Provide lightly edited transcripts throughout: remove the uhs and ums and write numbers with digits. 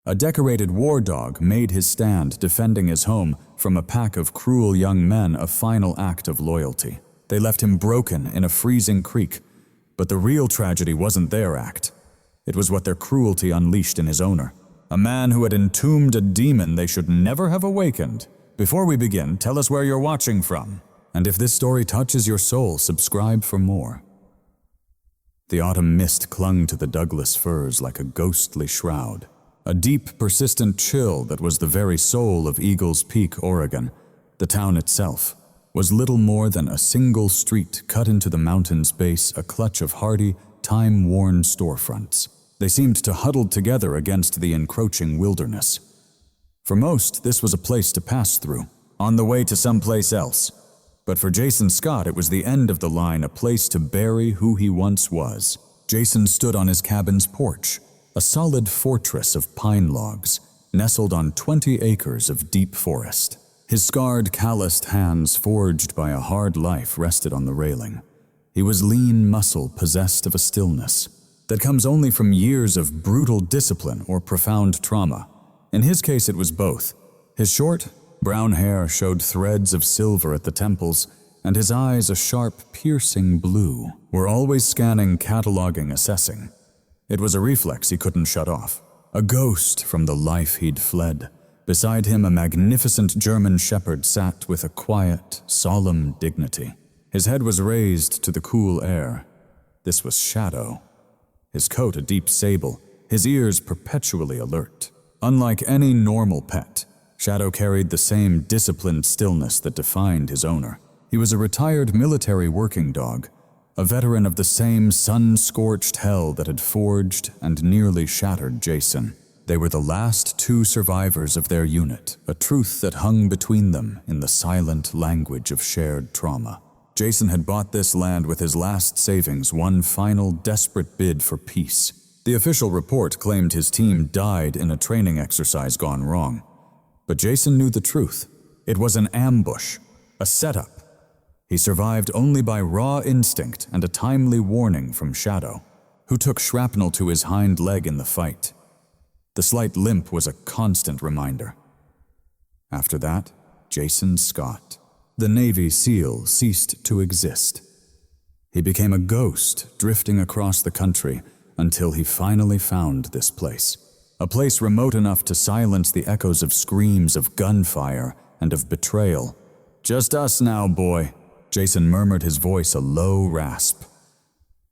A decorated war dog made his stand defending his home from a pack of cruel young men, a final act of loyalty. They left him broken in a freezing creek, but the real tragedy wasn't their act. It was what their cruelty unleashed in his owner, a man who had entombed a demon they should never have awakened. Before we begin, tell us where you're watching from, and if this story touches your soul, subscribe for more. The autumn mist clung to the Douglas firs like a ghostly shroud, a deep, persistent chill that was the very soul of Eagles Peak, Oregon. The town itself was little more than a single street cut into the mountain's base, a clutch of hardy, time-worn storefronts. They seemed to huddle together against the encroaching wilderness. For most, this was a place to pass through, on the way to someplace else. But for Jason Scott, it was the end of the line, a place to bury who he once was. Jason stood on his cabin's porch, a solid fortress of pine logs, nestled on 20 acres of deep forest. His scarred, calloused hands, forged by a hard life, rested on the railing. He was lean muscle, possessed of a stillness that comes only from years of brutal discipline or profound trauma. In his case, it was both. His short, brown hair showed threads of silver at the temples, and his eyes, a sharp, piercing blue, were always scanning, cataloging, assessing. It was a reflex he couldn't shut off, a ghost from the life he'd fled. Beside him, a magnificent German shepherd sat with a quiet, solemn dignity. His head was raised to the cool air. This was Shadow. His coat a deep sable, his ears perpetually alert. Unlike any normal pet, Shadow carried the same disciplined stillness that defined his owner. He was a retired military working dog, a veteran of the same sun-scorched hell that had forged and nearly shattered Jason. They were the last two survivors of their unit, a truth that hung between them in the silent language of shared trauma. Jason had bought this land with his last savings, one final desperate bid for peace. The official report claimed his team died in a training exercise gone wrong. But Jason knew the truth. It was an ambush, a setup. He survived only by raw instinct and a timely warning from Shadow, who took shrapnel to his hind leg in the fight. The slight limp was a constant reminder. After that, Jason Scott, the Navy SEAL, ceased to exist. He became a ghost drifting across the country until he finally found this place. A place remote enough to silence the echoes of screams of gunfire and of betrayal. "Just us now, boy," Jason murmured, his voice a low rasp.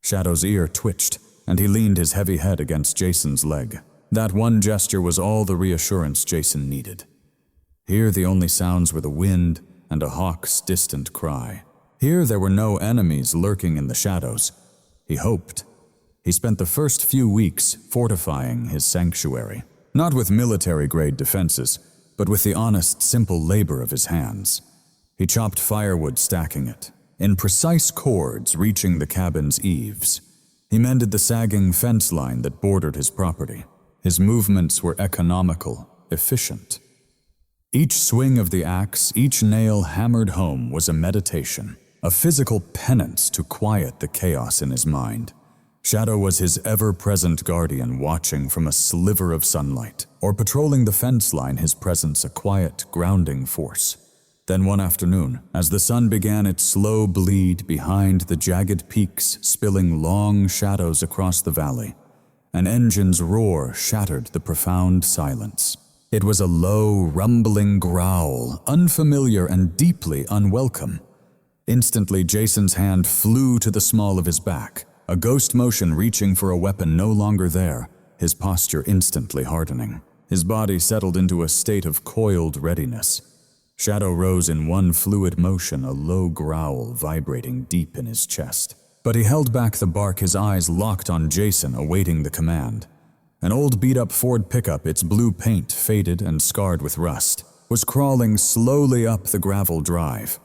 Shadow's ear twitched, and he leaned his heavy head against Jason's leg. That one gesture was all the reassurance Jason needed. Here the only sounds were the wind and a hawk's distant cry. Here there were no enemies lurking in the shadows. He hoped. He spent the first few weeks fortifying his sanctuary, not with military-grade defenses, but with the honest, simple labor of his hands. He chopped firewood, stacking it, in precise cords reaching the cabin's eaves. He mended the sagging fence line that bordered his property. His movements were economical, efficient. Each swing of the axe, each nail hammered home was a meditation, a physical penance to quiet the chaos in his mind. Shadow was his ever-present guardian, watching from a sliver of sunlight, or patrolling the fence line, his presence a quiet, grounding force. Then one afternoon, as the sun began its slow bleed behind the jagged peaks, spilling long shadows across the valley, an engine's roar shattered the profound silence. It was a low, rumbling growl, unfamiliar and deeply unwelcome. Instantly, Jason's hand flew to the small of his back, a ghost motion reaching for a weapon no longer there, his posture instantly hardening. His body settled into a state of coiled readiness. Shadow rose in one fluid motion, a low growl vibrating deep in his chest. But he held back the bark, his eyes locked on Jason, awaiting the command. An old beat-up Ford pickup, its blue paint faded and scarred with rust, was crawling slowly up the gravel drive.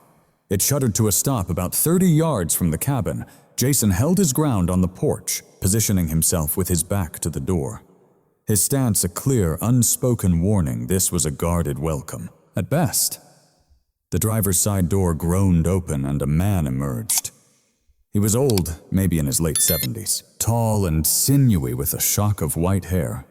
It shuddered to a stop about 30 yards from the cabin. Jason held his ground on the porch, positioning himself with his back to the door. His stance a clear, unspoken warning. This was a guarded welcome, at best. The driver's side door groaned open and a man emerged. He was old, maybe in his late 70s, tall and sinewy with a shock of white hair.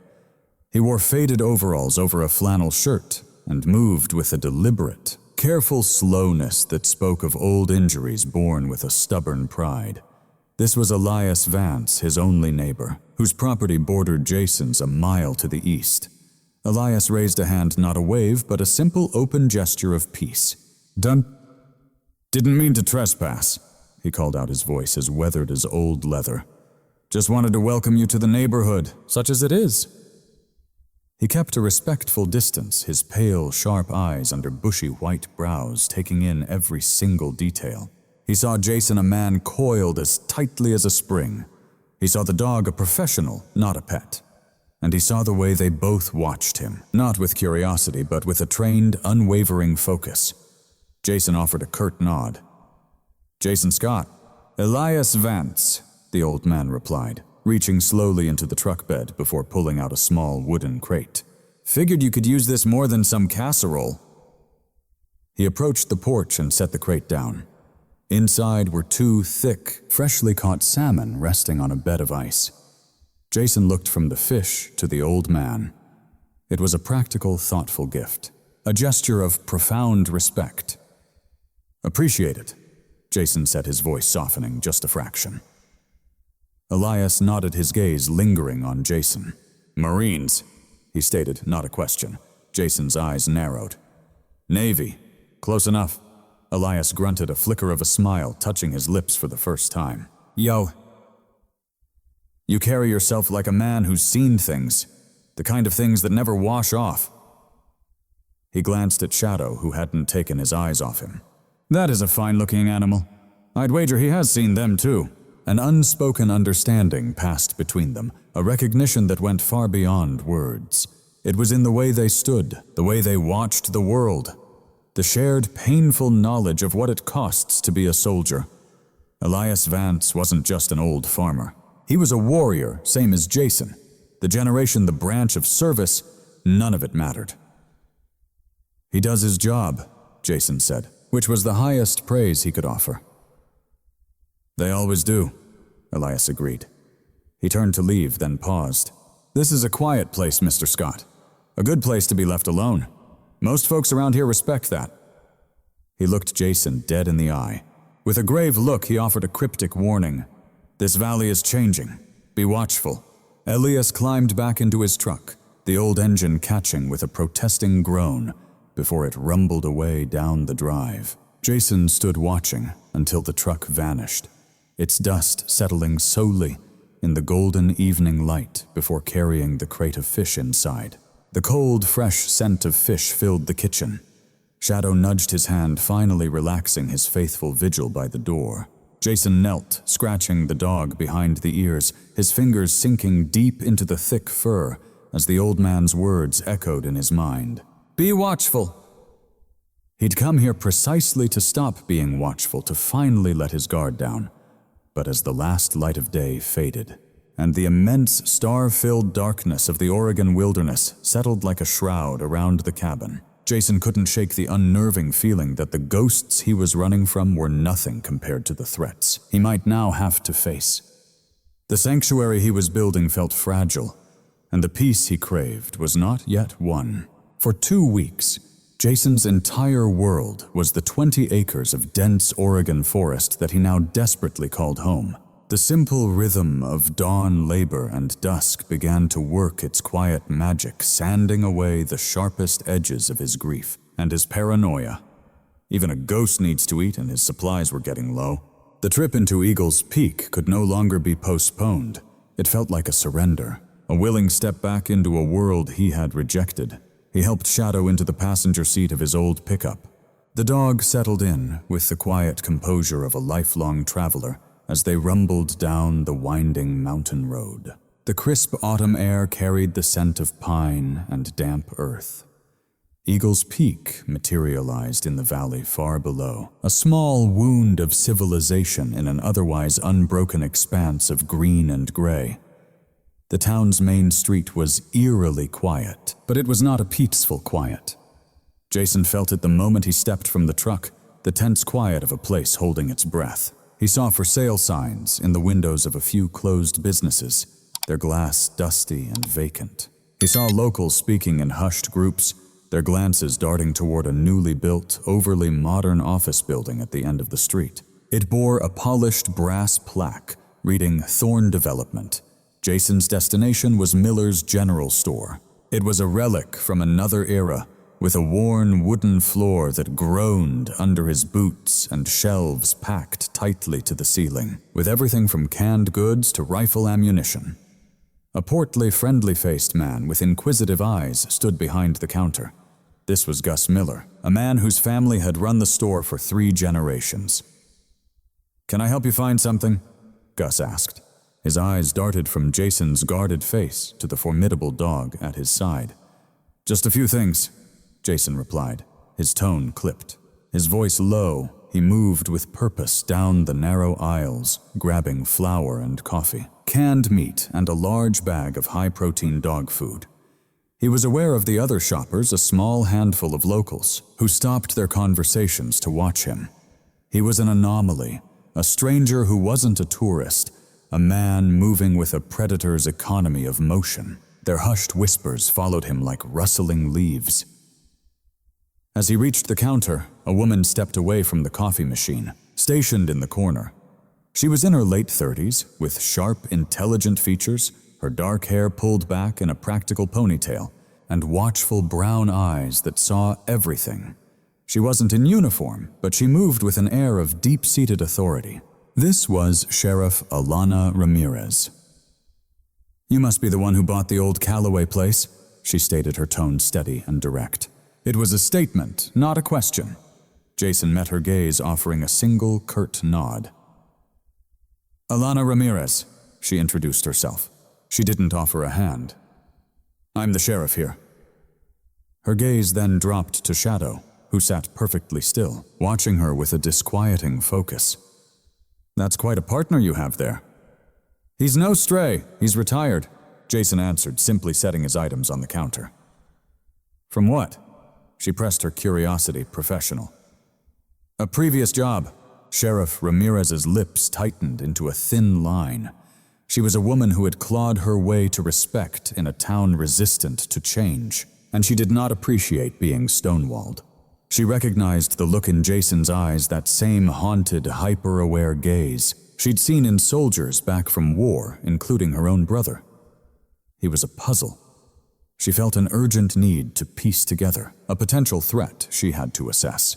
He wore faded overalls over a flannel shirt and moved with a deliberate, careful slowness that spoke of old injuries born with a stubborn pride. This was Elias Vance, his only neighbor, whose property bordered Jason's a mile to the east. Elias raised a hand, not a wave, but a simple open gesture of peace. "Done? Didn't mean to trespass," he called out, his voice as weathered as old leather. "Just wanted to welcome you to the neighborhood, such as it is." He kept a respectful distance, his pale, sharp eyes under bushy white brows taking in every single detail. He saw Jason a man coiled as tightly as a spring. He saw the dog a professional, not a pet. And he saw the way they both watched him, not with curiosity, but with a trained, unwavering focus. Jason offered a curt nod. "Jason Scott." "Elias Vance," the old man replied, reaching slowly into the truck bed before pulling out a small wooden crate. "Figured you could use this more than some casserole." He approached the porch and set the crate down. Inside were 2 thick, freshly caught salmon resting on a bed of ice. Jason looked from the fish to the old man. It was a practical, thoughtful gift, a gesture of profound respect. "Appreciate it," Jason said, his voice softening just a fraction. Elias nodded, his gaze lingering on Jason. "Marines," he stated, not a question. Jason's eyes narrowed. "Navy. Close enough." Elias grunted, a flicker of a smile touching his lips for the first time. "Yo. You carry yourself like a man who's seen things, the kind of things that never wash off." He glanced at Shadow, who hadn't taken his eyes off him. "That is a fine-looking animal. I'd wager he has seen them too." An unspoken understanding passed between them, a recognition that went far beyond words. It was in the way they stood, the way they watched the world, the shared painful knowledge of what it costs to be a soldier. Elias Vance wasn't just an old farmer. He was a warrior, same as Jason. The generation, the branch of service, none of it mattered. "He does his job," Jason said, which was the highest praise he could offer. "They always do," Elias agreed. He turned to leave, then paused. "This is a quiet place, Mr. Scott. A good place to be left alone. Most folks around here respect that." He looked Jason dead in the eye. With a grave look, he offered a cryptic warning. "This valley is changing. Be watchful." Elias climbed back into his truck, the old engine catching with a protesting groan before it rumbled away down the drive. Jason stood watching until the truck vanished, its dust settling solely in the golden evening light before carrying the crate of fish inside. The cold, fresh scent of fish filled the kitchen. Shadow nudged his hand, finally relaxing his faithful vigil by the door. Jason knelt, scratching the dog behind the ears, his fingers sinking deep into the thick fur as the old man's words echoed in his mind. "Be watchful." He'd come here precisely to stop being watchful, to finally let his guard down. But as the last light of day faded, and the immense star-filled darkness of the Oregon wilderness settled like a shroud around the cabin, Jason couldn't shake the unnerving feeling that the ghosts he was running from were nothing compared to the threats he might now have to face. The sanctuary he was building felt fragile, and the peace he craved was not yet won. For 2 weeks, Jason's entire world was the 20 acres of dense Oregon forest that he now desperately called home. The simple rhythm of dawn labor and dusk began to work its quiet magic, sanding away the sharpest edges of his grief and his paranoia. Even a ghost needs to eat, and his supplies were getting low. The trip into Eagle's Peak could no longer be postponed. It felt like a surrender, a willing step back into a world he had rejected. He helped Shadow into the passenger seat of his old pickup. The dog settled in with the quiet composure of a lifelong traveler as they rumbled down the winding mountain road. The crisp autumn air carried the scent of pine and damp earth. Eagle's Peak materialized in the valley far below, a small wound of civilization in an otherwise unbroken expanse of green and gray. The town's main street was eerily quiet, but it was not a peaceful quiet. Jason felt it the moment he stepped from the truck, the tense quiet of a place holding its breath. He saw for sale signs in the windows of a few closed businesses, their glass dusty and vacant. He saw locals speaking in hushed groups, their glances darting toward a newly built, overly modern office building at the end of the street. It bore a polished brass plaque reading Thorn Development. Jason's destination was Miller's General Store. It was a relic from another era, with a worn wooden floor that groaned under his boots and shelves packed tightly to the ceiling, with everything from canned goods to rifle ammunition. A portly, friendly-faced man with inquisitive eyes stood behind the counter. This was Gus Miller, a man whose family had run the store for 3 generations. "Can I help you find something?" Gus asked. His eyes darted from Jason's guarded face to the formidable dog at his side. "Just a few things," Jason replied. His tone clipped. His voice low, he moved with purpose down the narrow aisles, grabbing flour and coffee, canned meat, and a large bag of high-protein dog food. He was aware of the other shoppers, a small handful of locals, who stopped their conversations to watch him. He was an anomaly, a stranger who wasn't a tourist, a man moving with a predator's economy of motion. Their hushed whispers followed him like rustling leaves. As he reached the counter, a woman stepped away from the coffee machine, stationed in the corner. She was in her late 30s, with sharp, intelligent features, her dark hair pulled back in a practical ponytail, and watchful brown eyes that saw everything. She wasn't in uniform, but she moved with an air of deep-seated authority. This was Sheriff Alana Ramirez. "You must be the one who bought the old Callaway place," she stated, her tone steady and direct. It was a statement, not a question. Jason met her gaze, offering a single, curt nod. "Alana Ramirez," she introduced herself. She didn't offer a hand. "I'm the sheriff here." Her gaze then dropped to Shadow, who sat perfectly still, watching her with a disquieting focus. "That's quite a partner you have there." "He's no stray, he's retired," Jason answered, simply setting his items on the counter. "From what?" She pressed her curiosity professional. "A previous job." Sheriff Ramirez's lips tightened into a thin line. She was a woman who had clawed her way to respect in a town resistant to change, and she did not appreciate being stonewalled. She recognized the look in Jason's eyes, that same haunted, hyper-aware gaze she'd seen in soldiers back from war, including her own brother. He was a puzzle. She felt an urgent need to piece together a potential threat she had to assess.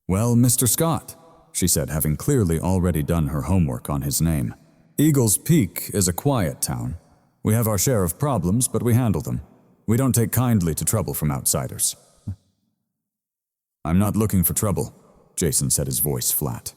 "Well, Mr. Scott," she said, having clearly already done her homework on his name. "Eagles Peak is a quiet town. We have our share of problems, but we handle them. We don't take kindly to trouble from outsiders." "I'm not looking for trouble," Jason said, his voice flat.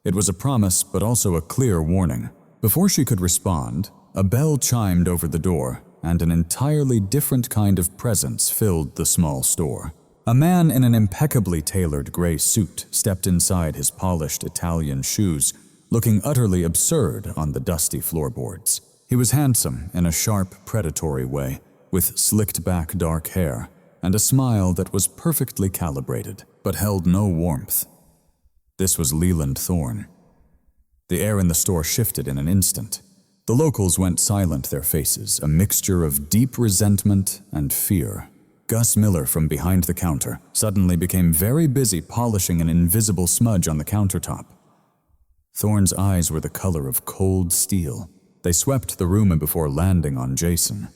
It was a promise, but also a clear warning. Before she could respond, a bell chimed over the door, and an entirely different kind of presence filled the small store. A man in an impeccably tailored gray suit stepped inside his polished Italian shoes, looking utterly absurd on the dusty floorboards. He was handsome in a sharp, predatory way, with slicked-back dark hair, and a smile that was perfectly calibrated, but held no warmth. This was Leland Thorne. The air in the store shifted in an instant. The locals went silent, their faces a mixture of deep resentment and fear. Gus Miller, from behind the counter, suddenly became very busy polishing an invisible smudge on the countertop. Thorne's eyes were the color of cold steel. They swept the room before landing on Jason.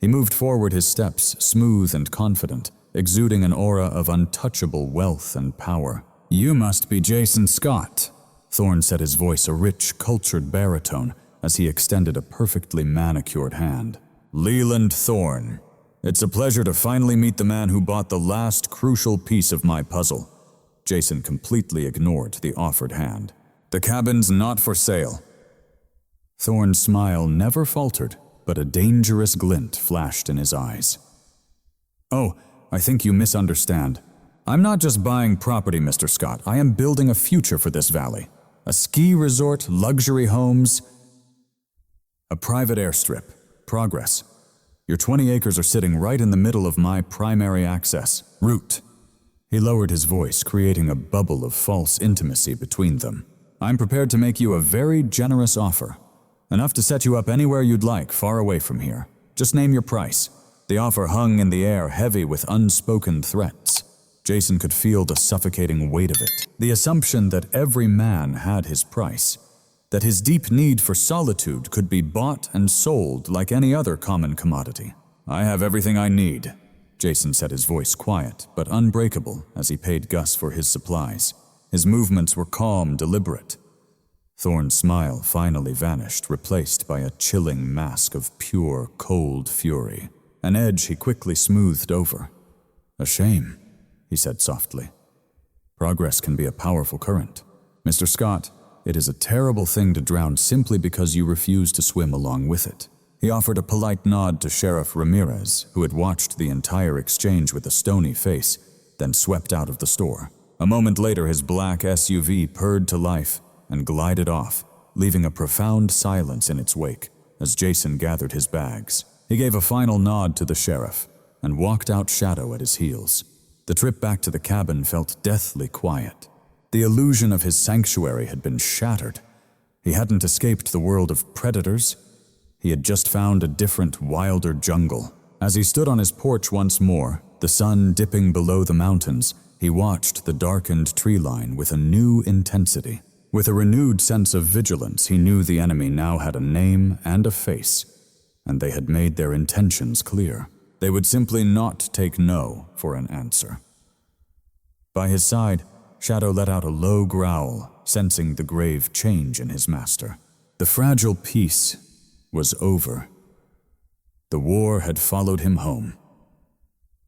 He moved forward, his steps smooth and confident, exuding an aura of untouchable wealth and power. "You must be Jason Scott," Thorne said, his voice a rich, cultured baritone, as he extended a perfectly manicured hand. "Leland Thorne. It's a pleasure to finally meet the man who bought the last crucial piece of my puzzle." Jason completely ignored the offered hand. "The cabin's not for sale." Thorne's smile never faltered, but a dangerous glint flashed in his eyes. "Oh, I think you misunderstand. I'm not just buying property, Mr. Scott. I am building a future for this valley. A ski resort, luxury homes, a private airstrip, progress. Your 20 acres are sitting right in the middle of my primary access route." He lowered his voice, creating a bubble of false intimacy between them. "I'm prepared to make you a very generous offer. Enough to set you up anywhere you'd like, far away from here. Just name your price." The offer hung in the air, heavy with unspoken threats. Jason could feel the suffocating weight of it. The assumption that every man had his price, that his deep need for solitude could be bought and sold like any other common commodity. "I have everything I need," Jason said, his voice quiet but unbreakable as he paid Gus for his supplies. His movements were calm, deliberate. Thorne's smile finally vanished, replaced by a chilling mask of pure, cold fury. An edge he quickly smoothed over. "A shame," he said softly. "Progress can be a powerful current. Mr. Scott, it is a terrible thing to drown simply because you refuse to swim along with it." He offered a polite nod to Sheriff Ramirez, who had watched the entire exchange with a stony face, then swept out of the store. A moment later, his black SUV purred to life and glided off, leaving a profound silence in its wake as Jason gathered his bags. He gave a final nod to the sheriff and walked out, Shadow at his heels. The trip back to the cabin felt deathly quiet. The illusion of his sanctuary had been shattered. He hadn't escaped the world of predators. He had just found a different, wilder jungle. As he stood on his porch once more, the sun dipping below the mountains, he watched the darkened tree line with a new intensity. With a renewed sense of vigilance, he knew the enemy now had a name and a face, and they had made their intentions clear. They would simply not take no for an answer. By his side, Shadow let out a low growl, sensing the grave change in his master. The fragile peace was over. The war had followed him home.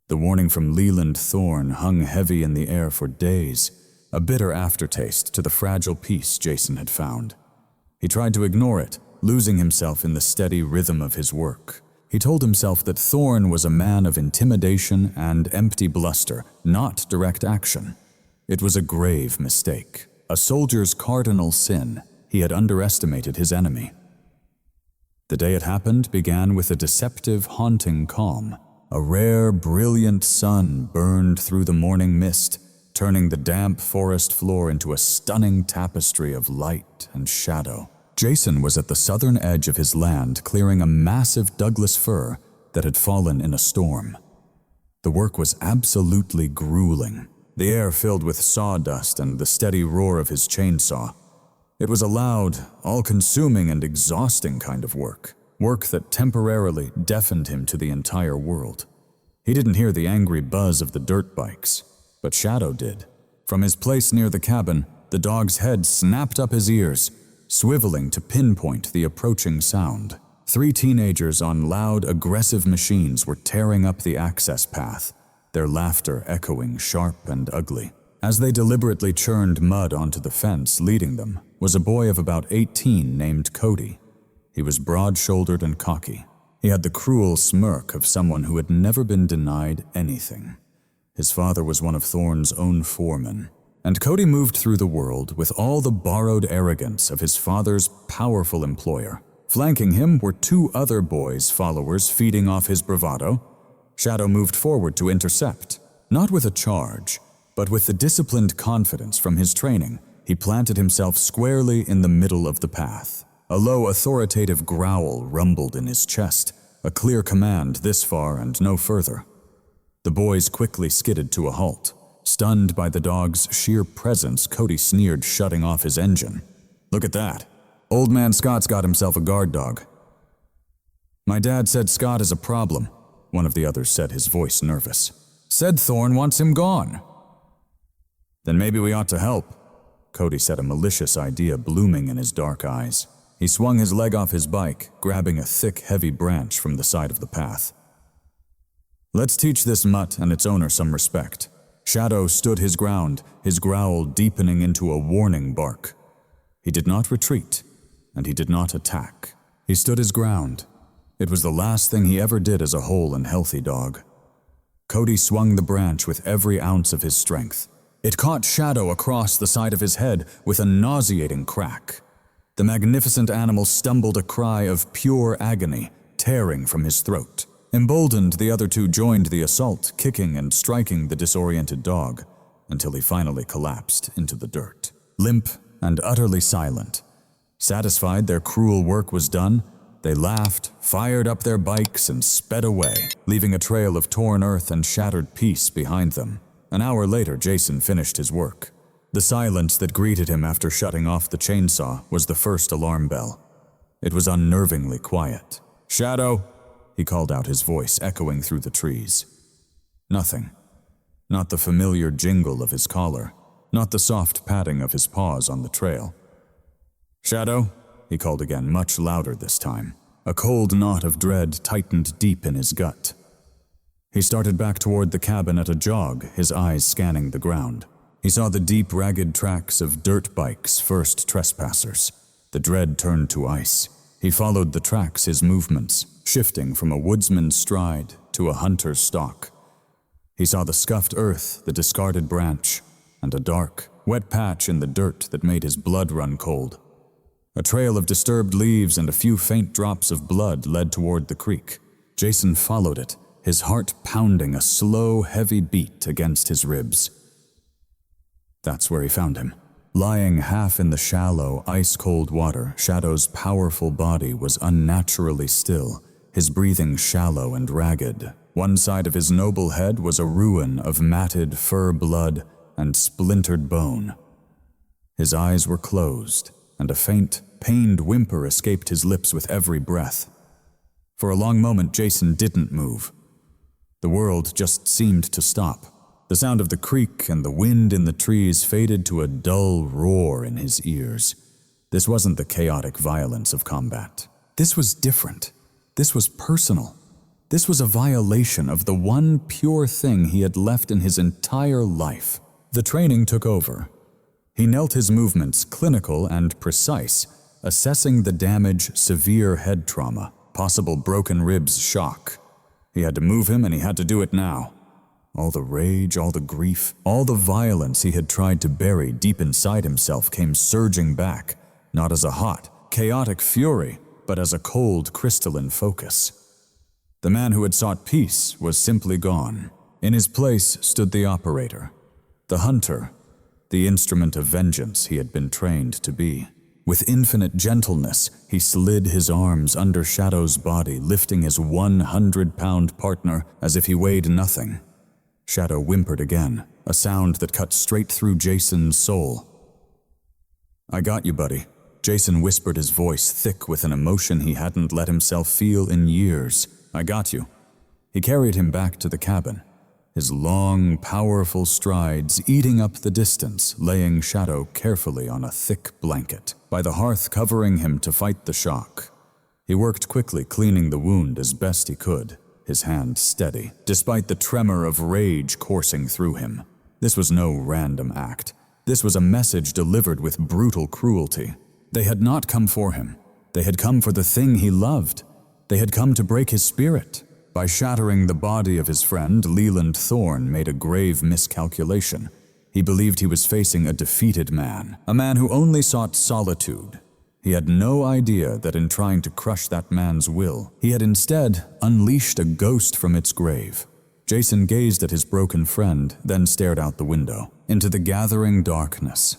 The warning from Leland Thorne hung heavy in the air for days, a bitter aftertaste to the fragile peace Jason had found. He tried to ignore it, losing himself in the steady rhythm of his work. He told himself that Thorne was a man of intimidation and empty bluster, not direct action. It was a grave mistake. A soldier's cardinal sin. He had underestimated his enemy. The day it happened began with a deceptive, haunting calm. A rare, brilliant sun burned through the morning mist, turning the damp forest floor into a stunning tapestry of light and shadow. Jason was at the southern edge of his land, clearing a massive Douglas fir that had fallen in a storm. The work was absolutely grueling, the air filled with sawdust and the steady roar of his chainsaw. It was a loud, all-consuming and exhausting kind of work that temporarily deafened him to the entire world. He didn't hear the angry buzz of the dirt bikes, but Shadow did. From his place near the cabin, the dog's head snapped up his ears, swiveling to pinpoint the approaching sound. 3 teenagers on loud, aggressive machines were tearing up the access path, their laughter echoing sharp and ugly. As they deliberately churned mud onto the fence, leading them was a boy of about 18 named Cody. He was broad-shouldered and cocky. He had the cruel smirk of someone who had never been denied anything. His father was one of Thorne's own foremen, and Cody moved through the world with all the borrowed arrogance of his father's powerful employer. Flanking him were 2 other boys' followers feeding off his bravado. Shadow moved forward to intercept, not with a charge, but with the disciplined confidence from his training. He planted himself squarely in the middle of the path. A low, authoritative growl rumbled in his chest, a clear command this far and no further. The boys quickly skidded to a halt. Stunned by the dog's sheer presence, Cody sneered, shutting off his engine. "Look at that. Old man Scott's got himself a guard dog." "My dad said Scott is a problem," one of the others said, his voice nervous. "Said Thorne wants him gone." "Then maybe we ought to help," Cody said, a malicious idea blooming in his dark eyes. He swung his leg off his bike, grabbing a thick, heavy branch from the side of the path. "Let's teach this mutt and its owner some respect." Shadow stood his ground, his growl deepening into a warning bark. He did not retreat, and he did not attack. He stood his ground. It was the last thing he ever did as a whole and healthy dog. Cody swung the branch with every ounce of his strength. It caught Shadow across the side of his head with a nauseating crack. The magnificent animal stumbled, a cry of pure agony tearing from his throat. Emboldened, the other 2 joined the assault, kicking and striking the disoriented dog, until he finally collapsed into the dirt. Limp and utterly silent. Satisfied their cruel work was done, They laughed, fired up their bikes, and sped away, leaving a trail of torn earth and shattered peace behind them. An hour later, Jason finished his work. The silence that greeted him after shutting off the chainsaw was the first alarm bell. It was unnervingly quiet. "Shadow!" he called out, his voice echoing through the trees. Nothing. Not the familiar jingle of his collar, not the soft patting of his paws on the trail. "Shadow!" he called again, much louder this time. A cold knot of dread tightened deep in his gut. He started back toward the cabin at a jog, his eyes scanning the ground. He saw the deep, ragged tracks of dirt bikes, first trespassers. The dread turned to ice. He followed the tracks, his movements, shifting from a woodsman's stride to a hunter's stalk. He saw the scuffed earth, the discarded branch, and a dark, wet patch in the dirt that made his blood run cold. A trail of disturbed leaves and a few faint drops of blood led toward the creek. Jason followed it, his heart pounding a slow, heavy beat against his ribs. That's where he found him. Lying half in the shallow, ice-cold water, Shadow's powerful body was unnaturally still, his breathing shallow and ragged. One side of his noble head was a ruin of matted fur blood and splintered bone. His eyes were closed, and a faint, pained whimper escaped his lips with every breath. For a long moment, Jason didn't move. The world just seemed to stop. The sound of the creek and the wind in the trees faded to a dull roar in his ears. This wasn't the chaotic violence of combat. This was different. This was personal. This was a violation of the one pure thing he had left in his entire life. The training took over. He knelt, his movements clinical and precise, assessing the damage, severe head trauma, possible broken ribs shock. He had to move him, and he had to do it now. All the rage, all the grief, all the violence he had tried to bury deep inside himself came surging back, not as a hot, chaotic fury, but as a cold, crystalline focus. The man who had sought peace was simply gone. In his place stood the operator, the hunter, the instrument of vengeance he had been trained to be. With infinite gentleness, he slid his arms under Shadow's body, lifting his 100-pound partner as if he weighed nothing. Shadow whimpered again, a sound that cut straight through Jason's soul. "I got you, buddy," Jason whispered, his voice thick with an emotion he hadn't let himself feel in years. "I got you." He carried him back to the cabin, his long, powerful strides eating up the distance, laying Shadow carefully on a thick blanket, by the hearth covering him to fight the shock. He worked quickly, cleaning the wound as best he could, his hand steady, despite the tremor of rage coursing through him. This was no random act. This was a message delivered with brutal cruelty. They had not come for him. They had come for the thing he loved. They had come to break his spirit. By shattering the body of his friend, Leland Thorne made a grave miscalculation. He believed he was facing a defeated man, a man who only sought solitude. He had no idea that in trying to crush that man's will, he had instead unleashed a ghost from its grave. Jason gazed at his broken friend, then stared out the window, into the gathering darkness.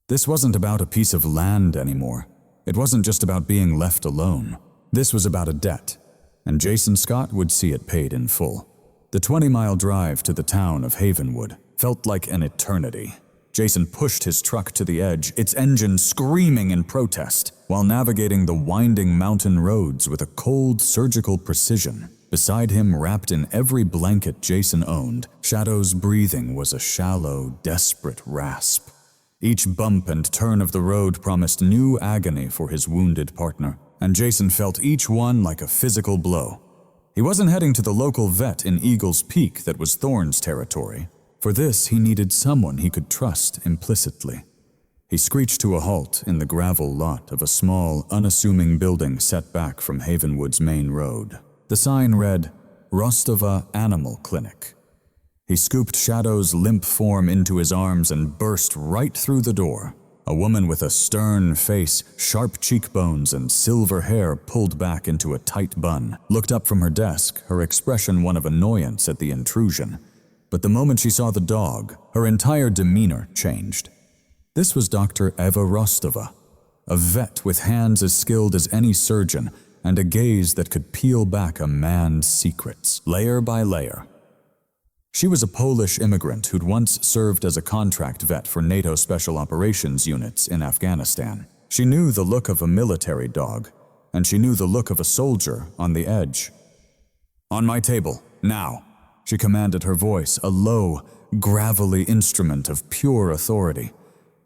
This wasn't about a piece of land anymore. It wasn't just about being left alone. This was about a debt, and Jason Scott would see it paid in full. The 20-mile drive to the town of Havenwood felt like an eternity. Jason pushed his truck to the edge, its engine screaming in protest, while navigating the winding mountain roads with a cold, surgical precision. Beside him, wrapped in every blanket Jason owned, Shadow's breathing was a shallow, desperate rasp. Each bump and turn of the road promised new agony for his wounded partner, and Jason felt each one like a physical blow. He wasn't heading to the local vet in Eagle's Peak that was Thorne's territory. For this, he needed someone he could trust implicitly. He screeched to a halt in the gravel lot of a small, unassuming building set back from Havenwood's main road. The sign read, "Rostova Animal Clinic." He scooped Shadow's limp form into his arms and burst right through the door. A woman with a stern face, sharp cheekbones, and silver hair pulled back into a tight bun looked up from her desk, her expression one of annoyance at the intrusion. But the moment she saw the dog, her entire demeanor changed. This was Dr. Eva Rostova, a vet with hands as skilled as any surgeon and a gaze that could peel back a man's secrets, layer by layer. She was a Polish immigrant who'd once served as a contract vet for NATO Special Operations units in Afghanistan. She knew the look of a military dog, and she knew the look of a soldier on the edge. "On my table, now," she commanded, her voice a low, gravelly instrument of pure authority.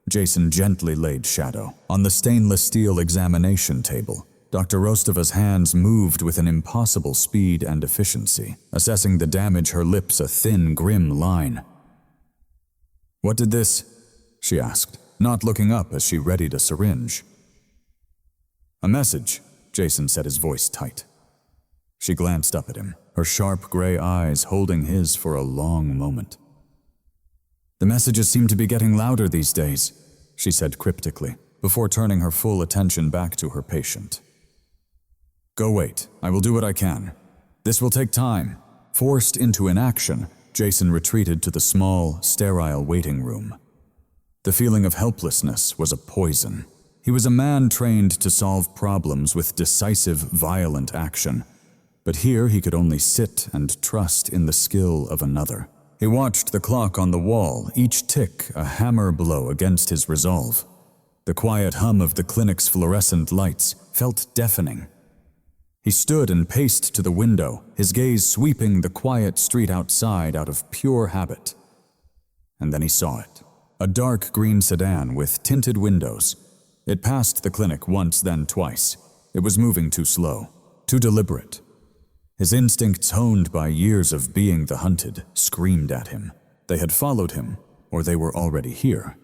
Jason gently laid Shadow on the stainless steel examination table. Dr. Rostova's hands moved with an impossible speed and efficiency, assessing the damage, her lips a thin, grim line. "What did this?" she asked, not looking up as she readied a syringe. "A message," Jason said, his voice tight. She glanced up at him, her sharp gray eyes holding his for a long moment. "The messages seem to be getting louder these days," she said cryptically, before turning her full attention back to her patient. "Go wait. I will do what I can. This will take time." Forced into inaction, Jason retreated to the small, sterile waiting room. The feeling of helplessness was a poison. He was a man trained to solve problems with decisive, violent action, but here he could only sit and trust in the skill of another. He watched the clock on the wall, each tick a hammer blow against his resolve. The quiet hum of the clinic's fluorescent lights felt deafening. He stood and paced to the window, his gaze sweeping the quiet street outside out of pure habit. And then he saw it. A dark green sedan with tinted windows. It passed the clinic once, then twice. It was moving too slow, too deliberate. His instincts, honed by years of being the hunted, screamed at him. They had followed him, or they were already here.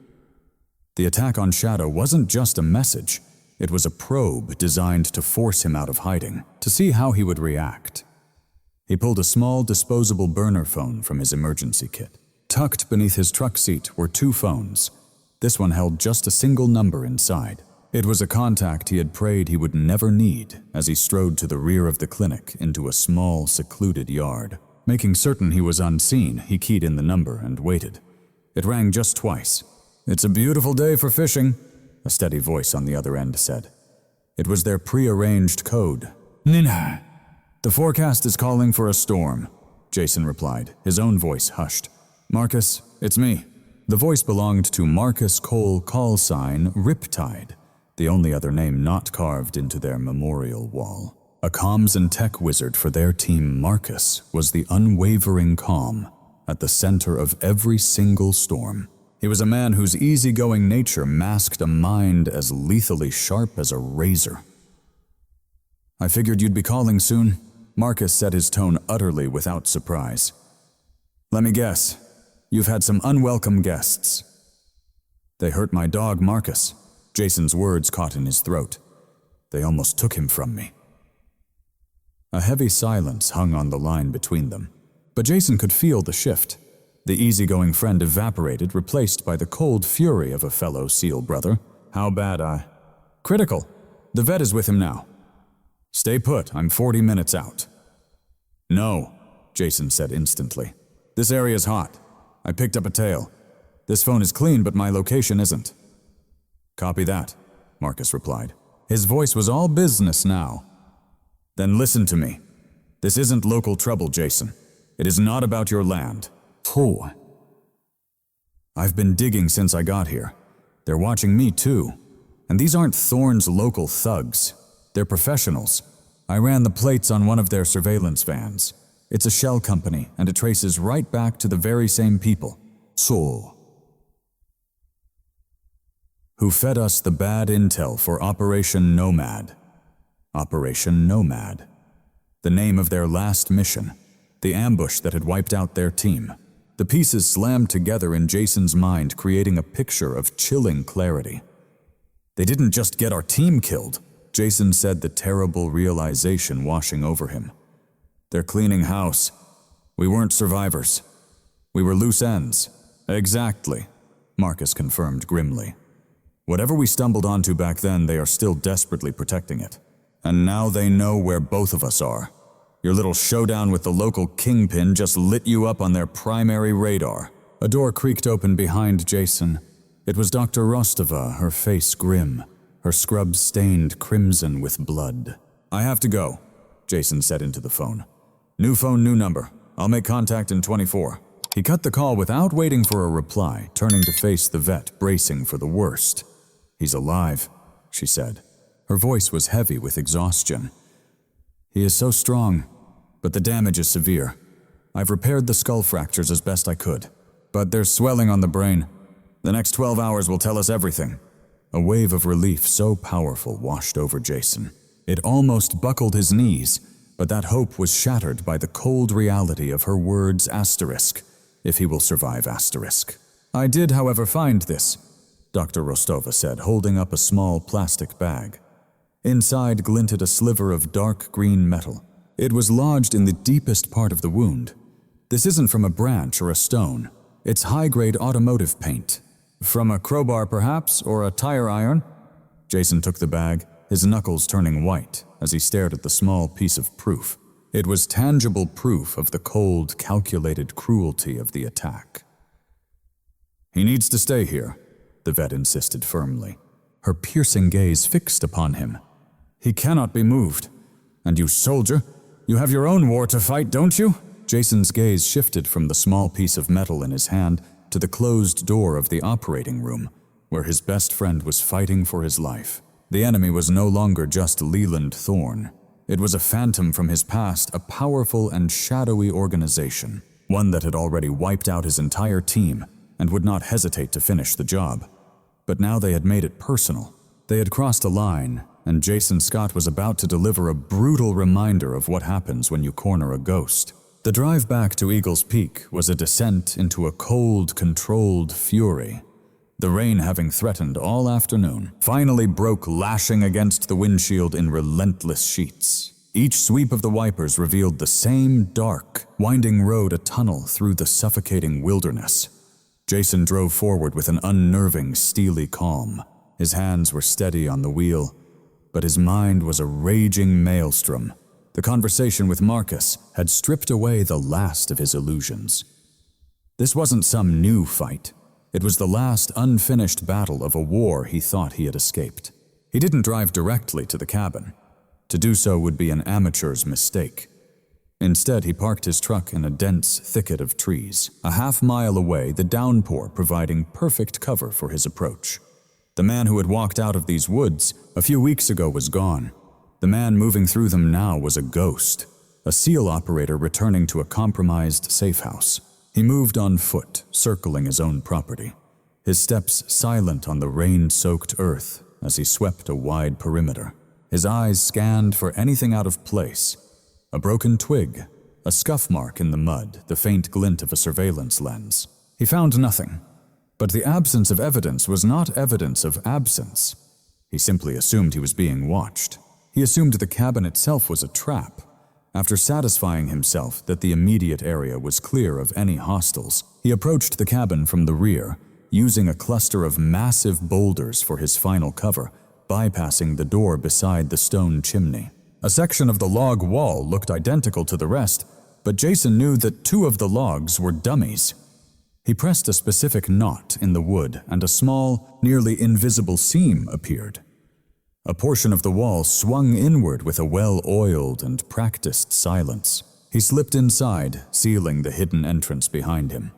The attack on Shadow wasn't just a message. It was a probe designed to force him out of hiding, to see how he would react. He pulled a small, disposable burner phone from his emergency kit. Tucked beneath his truck seat were two phones. This one held just a single number inside. It was a contact he had prayed he would never need as he strode to the rear of the clinic into a small, secluded yard. Making certain he was unseen, he keyed in the number and waited. It rang just twice. "It's a beautiful day for fishing," a steady voice on the other end said. It was their pre-arranged code. "Nina." "The forecast is calling for a storm," Jason replied, his own voice hushed. "Marcus, it's me." The voice belonged to Marcus Cole, call sign Riptide, the only other name not carved into their memorial wall. A comms and tech wizard for their team, Marcus was the unwavering calm at the center of every single storm. He was a man whose easygoing nature masked a mind as lethally sharp as a razor. "I figured you'd be calling soon," Marcus said, his tone utterly without surprise. "Let me guess. You've had some unwelcome guests." "They hurt my dog, Marcus." Jason's words caught in his throat. "They almost took him from me." A heavy silence hung on the line between them, but Jason could feel the shift. The easygoing friend evaporated, replaced by the cold fury of a fellow SEAL brother. "How bad, Critical. The vet is with him now." "Stay put, I'm 40 minutes out." "No," Jason said instantly. "This area's hot. I picked up a tail. This phone is clean, but my location isn't." "Copy that," Marcus replied. His voice was all business now. "Then listen to me. This isn't local trouble, Jason. It is not about your land." "Pooh. I've been digging since I got here. They're watching me too. And these aren't Thorne's local thugs. They're professionals. I ran the plates on one of their surveillance vans. It's a shell company, and it traces right back to the very same people. So, who fed us the bad intel for Operation Nomad. Operation Nomad. The name of their last mission. The ambush that had wiped out their team. The pieces slammed together in Jason's mind, creating a picture of chilling clarity. They didn't just get our team killed, Jason said, the terrible realization washing over him. They're cleaning house. We weren't survivors. We were loose ends. Exactly, Marcus confirmed grimly. Whatever we stumbled onto back then, they are still desperately protecting it. And now they know where both of us are. Your little showdown with the local kingpin just lit you up on their primary radar. A door creaked open behind Jason. It was Dr. Rostova, her face grim, her scrubs stained crimson with blood. "I have to go," Jason said into the phone. "New phone, new number. I'll make contact in 24. He cut the call without waiting for a reply, turning to face the vet, bracing for the worst. "He's alive," she said. Her voice was heavy with exhaustion. "He is so strong, but the damage is severe. I've repaired the skull fractures as best I could, but there's swelling on the brain. The next 12 hours will tell us everything." A wave of relief so powerful washed over Jason. It almost buckled his knees, but that hope was shattered by the cold reality of her words asterisk, "if he will survive asterisk." "I did, however, find this," Dr. Rostova said, holding up a small plastic bag. Inside glinted a sliver of dark green metal. It was lodged in the deepest part of the wound. "This isn't from a branch or a stone. It's high-grade automotive paint. From a crowbar, perhaps, or a tire iron?" Jason took the bag, his knuckles turning white as he stared at the small piece of proof. It was tangible proof of the cold, calculated cruelty of the attack. "He needs to stay here," the vet insisted firmly, her piercing gaze fixed upon him. "He cannot be moved. And you, soldier, you have your own war to fight, don't you?" Jason's gaze shifted from the small piece of metal in his hand to the closed door of the operating room, where his best friend was fighting for his life. The enemy was no longer just Leland Thorne. It was a phantom from his past, a powerful and shadowy organization, one that had already wiped out his entire team and would not hesitate to finish the job. But now they had made it personal. They had crossed a line, and Jason Scott was about to deliver a brutal reminder of what happens when you corner a ghost. The drive back to Eagle's Peak was a descent into a cold, controlled fury. The rain, having threatened all afternoon, finally broke, lashing against the windshield in relentless sheets. Each sweep of the wipers revealed the same dark, winding road, a tunnel through the suffocating wilderness. Jason drove forward with an unnerving, steely calm. His hands were steady on the wheel, but his mind was a raging maelstrom. The conversation with Marcus had stripped away the last of his illusions. This wasn't some new fight. It was the last unfinished battle of a war he thought he had escaped. He didn't drive directly to the cabin. To do so would be an amateur's mistake. Instead, he parked his truck in a dense thicket of trees, a half-mile away, the downpour providing perfect cover for his approach. The man who had walked out of these woods a few weeks ago was gone. The man moving through them now was a ghost, a SEAL operator returning to a compromised safe house. He moved on foot, circling his own property, his steps silent on the rain-soaked earth as he swept a wide perimeter. His eyes scanned for anything out of place. A broken twig, a scuff mark in the mud, the faint glint of a surveillance lens. He found nothing, but the absence of evidence was not evidence of absence. He simply assumed he was being watched. He assumed the cabin itself was a trap. After satisfying himself that the immediate area was clear of any hostiles, he approached the cabin from the rear, using a cluster of massive boulders for his final cover, bypassing the door beside the stone chimney. A section of the log wall looked identical to the rest, but Jason knew that 2 of the logs were dummies. He pressed a specific knot in the wood, and a small, nearly invisible seam appeared. A portion of the wall swung inward with a well-oiled and practiced silence. He slipped inside, sealing the hidden entrance behind him.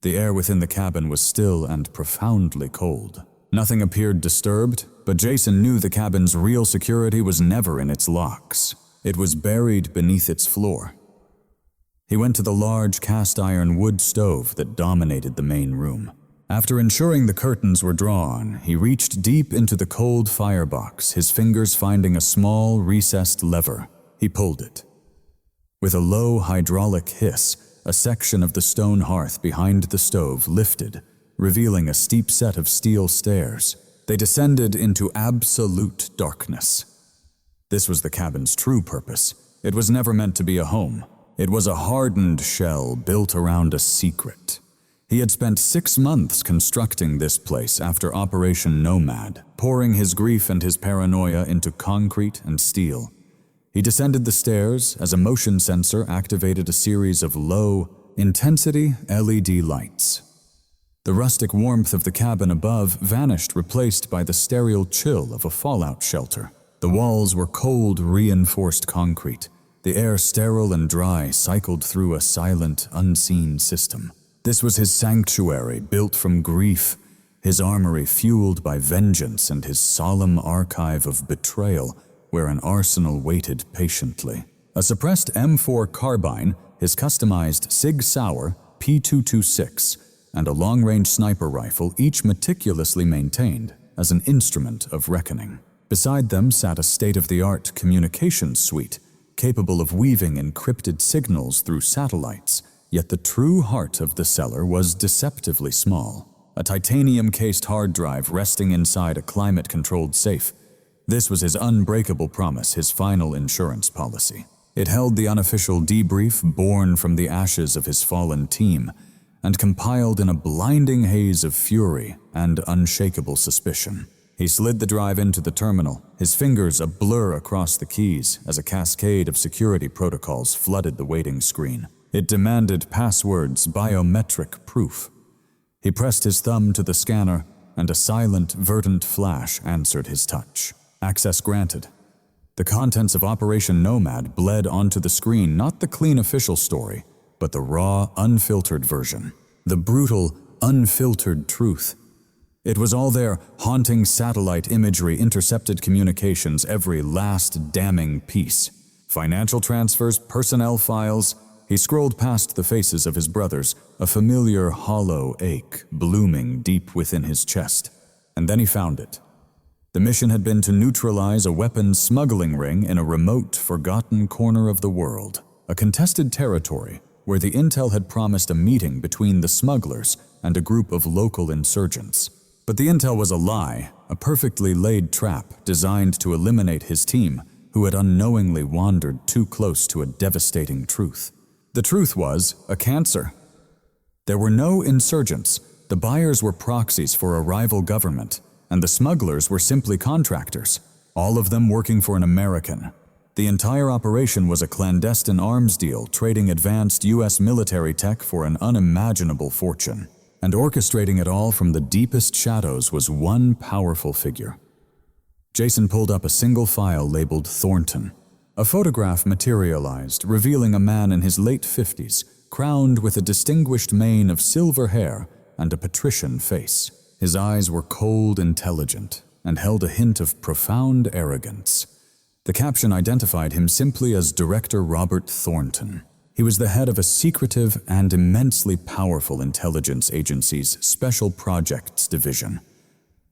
The air within the cabin was still and profoundly cold. Nothing appeared disturbed, but Jason knew the cabin's real security was never in its locks. It was buried beneath its floor. He went to the large cast-iron wood stove that dominated the main room. After ensuring the curtains were drawn, he reached deep into the cold firebox, his fingers finding a small, recessed lever. He pulled it. With a low hydraulic hiss, a section of the stone hearth behind the stove lifted, revealing a steep set of steel stairs. They descended into absolute darkness. This was the cabin's true purpose. It was never meant to be a home. It was a hardened shell built around a secret. He had spent 6 months constructing this place after Operation Nomad, pouring his grief and his paranoia into concrete and steel. He descended the stairs as a motion sensor activated a series of low-intensity LED lights. The rustic warmth of the cabin above vanished, replaced by the sterile chill of a fallout shelter. The walls were cold, reinforced concrete. The air, sterile and dry, cycled through a silent, unseen system. This was his sanctuary, built from grief, his armory fueled by vengeance, and his solemn archive of betrayal, where an arsenal waited patiently. A suppressed M4 carbine, his customized Sig Sauer P226, and a long-range sniper rifle, each meticulously maintained as an instrument of reckoning. Beside them sat a state-of-the-art communications suite, capable of weaving encrypted signals through satellites, yet the true heart of the cellar was deceptively small. A titanium-cased hard drive resting inside a climate-controlled safe. This was his unbreakable promise, his final insurance policy. It held the unofficial debrief born from the ashes of his fallen team, and compiled in a blinding haze of fury and unshakable suspicion. He slid the drive into the terminal, his fingers a blur across the keys as a cascade of security protocols flooded the waiting screen. It demanded passwords, biometric proof. He pressed his thumb to the scanner, and a silent, verdant flash answered his touch. Access granted. The contents of Operation Nomad bled onto the screen, not the clean official story, but the raw, unfiltered version. The brutal, unfiltered truth. It was all there, haunting satellite imagery, intercepted communications, every last damning piece. Financial transfers, personnel files. He scrolled past the faces of his brothers, a familiar hollow ache blooming deep within his chest. And then he found it. The mission had been to neutralize a weapons smuggling ring in a remote, forgotten corner of the world. A contested territory where the intel had promised a meeting between the smugglers and a group of local insurgents. But the intel was a lie, a perfectly laid trap designed to eliminate his team, who had unknowingly wandered too close to a devastating truth. The truth was a cancer. There were no insurgents. The buyers were proxies for a rival government, and the smugglers were simply contractors, all of them working for an American. The entire operation was a clandestine arms deal, trading advanced U.S. military tech for an unimaginable fortune. And orchestrating it all from the deepest shadows was one powerful figure. Jason pulled up a single file labeled Thornton. A photograph materialized, revealing a man in his late 50s, crowned with a distinguished mane of silver hair and a patrician face. His eyes were cold, intelligent, and held a hint of profound arrogance. The caption identified him simply as Director Robert Thornton. He was the head of a secretive and immensely powerful intelligence agency's Special Projects Division.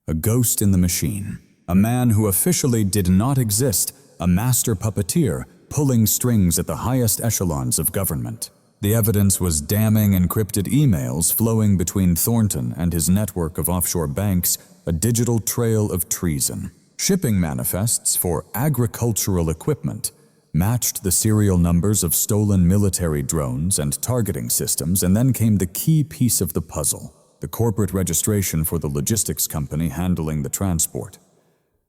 A ghost in the machine. A man who officially did not exist, a master puppeteer pulling strings at the highest echelons of government. The evidence was damning encrypted emails flowing between Thornton and his network of offshore banks, a digital trail of treason. Shipping manifests for agricultural equipment matched the serial numbers of stolen military drones and targeting systems, and then came the key piece of the puzzle, the corporate registration for the logistics company handling the transport.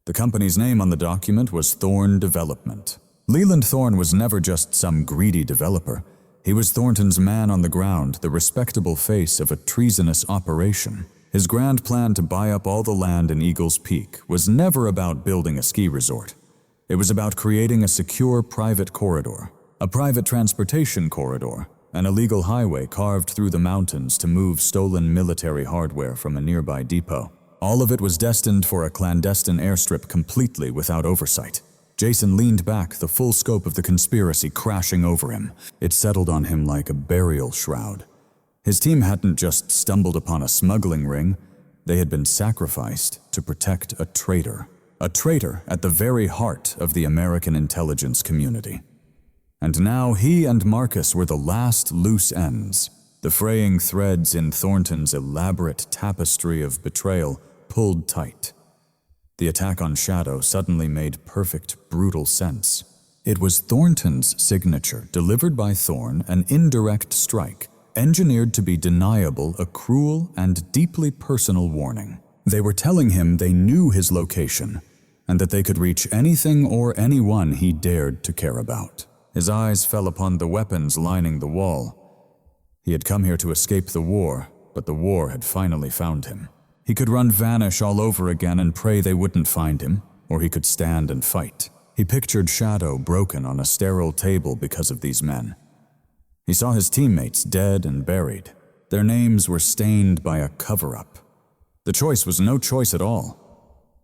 The company's name on the document was Thorn Development. Leland Thorn was never just some greedy developer. He was Thornton's man on the ground, the respectable face of a treasonous operation. His grand plan to buy up all the land in Eagles Peak was never about building a ski resort. It was about creating a secure private corridor, a private transportation corridor, an illegal highway carved through the mountains to move stolen military hardware from a nearby depot. All of it was destined for a clandestine airstrip completely without oversight. Jason leaned back, the full scope of the conspiracy crashing over him. It settled on him like a burial shroud. His team hadn't just stumbled upon a smuggling ring, they had been sacrificed to protect a traitor at the very heart of the American intelligence community. And now he and Marcus were the last loose ends, the fraying threads in Thornton's elaborate tapestry of betrayal pulled tight. The attack on Shadow suddenly made perfect, brutal sense. It was Thornton's signature, delivered by Thorn, an indirect strike, engineered to be deniable, a cruel and deeply personal warning. They were telling him they knew his location, and that they could reach anything or anyone he dared to care about. His eyes fell upon the weapons lining the wall. He had come here to escape the war, but the war had finally found him. He could run vanish all over again and pray they wouldn't find him, or he could stand and fight. He pictured Shadow broken on a sterile table because of these men. He saw his teammates dead and buried. Their names were stained by a cover-up. The choice was no choice at all.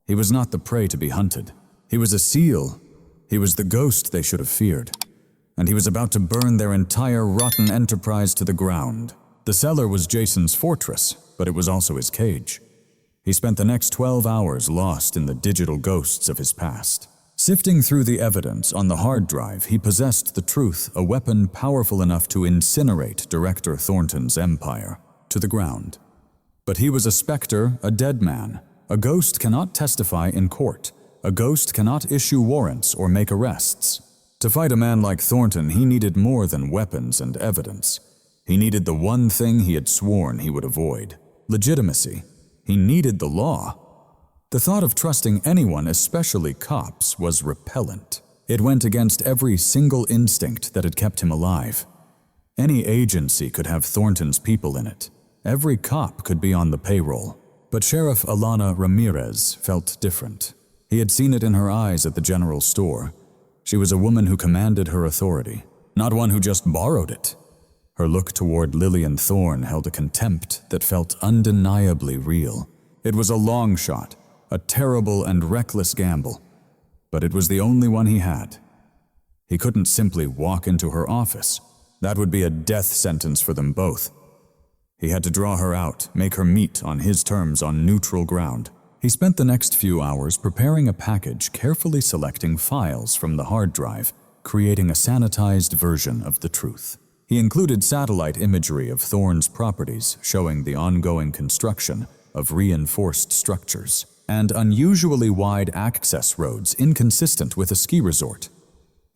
He was not the prey to be hunted. He was a seal. He was the ghost they should have feared. And he was about to burn their entire rotten enterprise to the ground. The cellar was Jason's fortress, but it was also his cage. He spent the next 12 hours lost in the digital ghosts of his past. Sifting through the evidence on the hard drive, he possessed the truth, a weapon powerful enough to incinerate Director Thornton's empire to the ground. But he was a specter, a dead man. A ghost cannot testify in court. A ghost cannot issue warrants or make arrests. To fight a man like Thornton, he needed more than weapons and evidence. He needed the one thing he had sworn he would avoid: legitimacy. He needed the law. The thought of trusting anyone, especially cops, was repellent. It went against every single instinct that had kept him alive. Any agency could have Thornton's people in it. Every cop could be on the payroll. But Sheriff Alana Ramirez felt different. He had seen it in her eyes at the general store. She was a woman who commanded her authority, not one who just borrowed it. Her look toward Lillian Thorne held a contempt that felt undeniably real. It was a long shot, a terrible and reckless gamble, but it was the only one he had. He couldn't simply walk into her office. That would be a death sentence for them both. He had to draw her out, make her meet on his terms on neutral ground. He spent the next few hours preparing a package, carefully selecting files from the hard drive, creating a sanitized version of the truth. He included satellite imagery of Thorne's properties, showing the ongoing construction of reinforced structures, and unusually wide access roads inconsistent with a ski resort.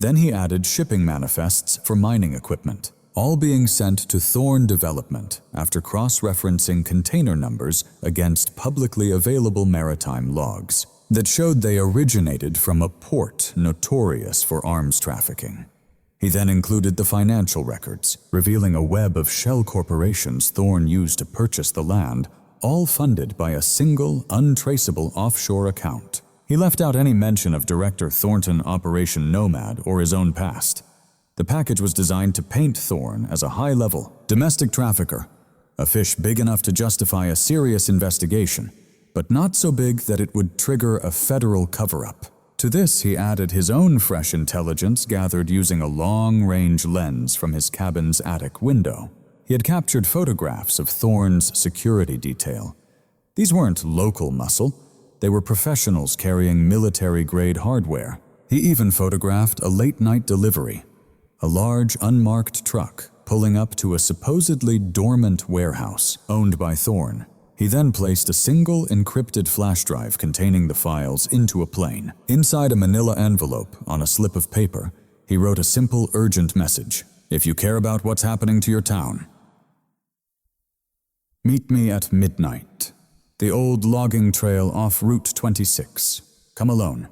Then he added shipping manifests for mining equipment, all being sent to Thorne Development after cross-referencing container numbers against publicly available maritime logs that showed they originated from a port notorious for arms trafficking. He then included the financial records, revealing a web of shell corporations Thorne used to purchase the land, all funded by a single, untraceable offshore account. He left out any mention of Director Thornton Operation Nomad or his own past. The package was designed to paint Thorne as a high-level domestic trafficker, a fish big enough to justify a serious investigation, but not so big that it would trigger a federal cover-up. To this, he added his own fresh intelligence gathered using a long-range lens from his cabin's attic window. He had captured photographs of Thorne's security detail. These weren't local muscle. They were professionals carrying military-grade hardware. He even photographed a late-night delivery, a large, unmarked truck pulling up to a supposedly dormant warehouse owned by Thorne. He then placed a single encrypted flash drive containing the files into a plane. Inside a manila envelope on a slip of paper, he wrote a simple, urgent message: "If you care about what's happening to your town, meet me at midnight. The old logging trail off Route 26. Come alone."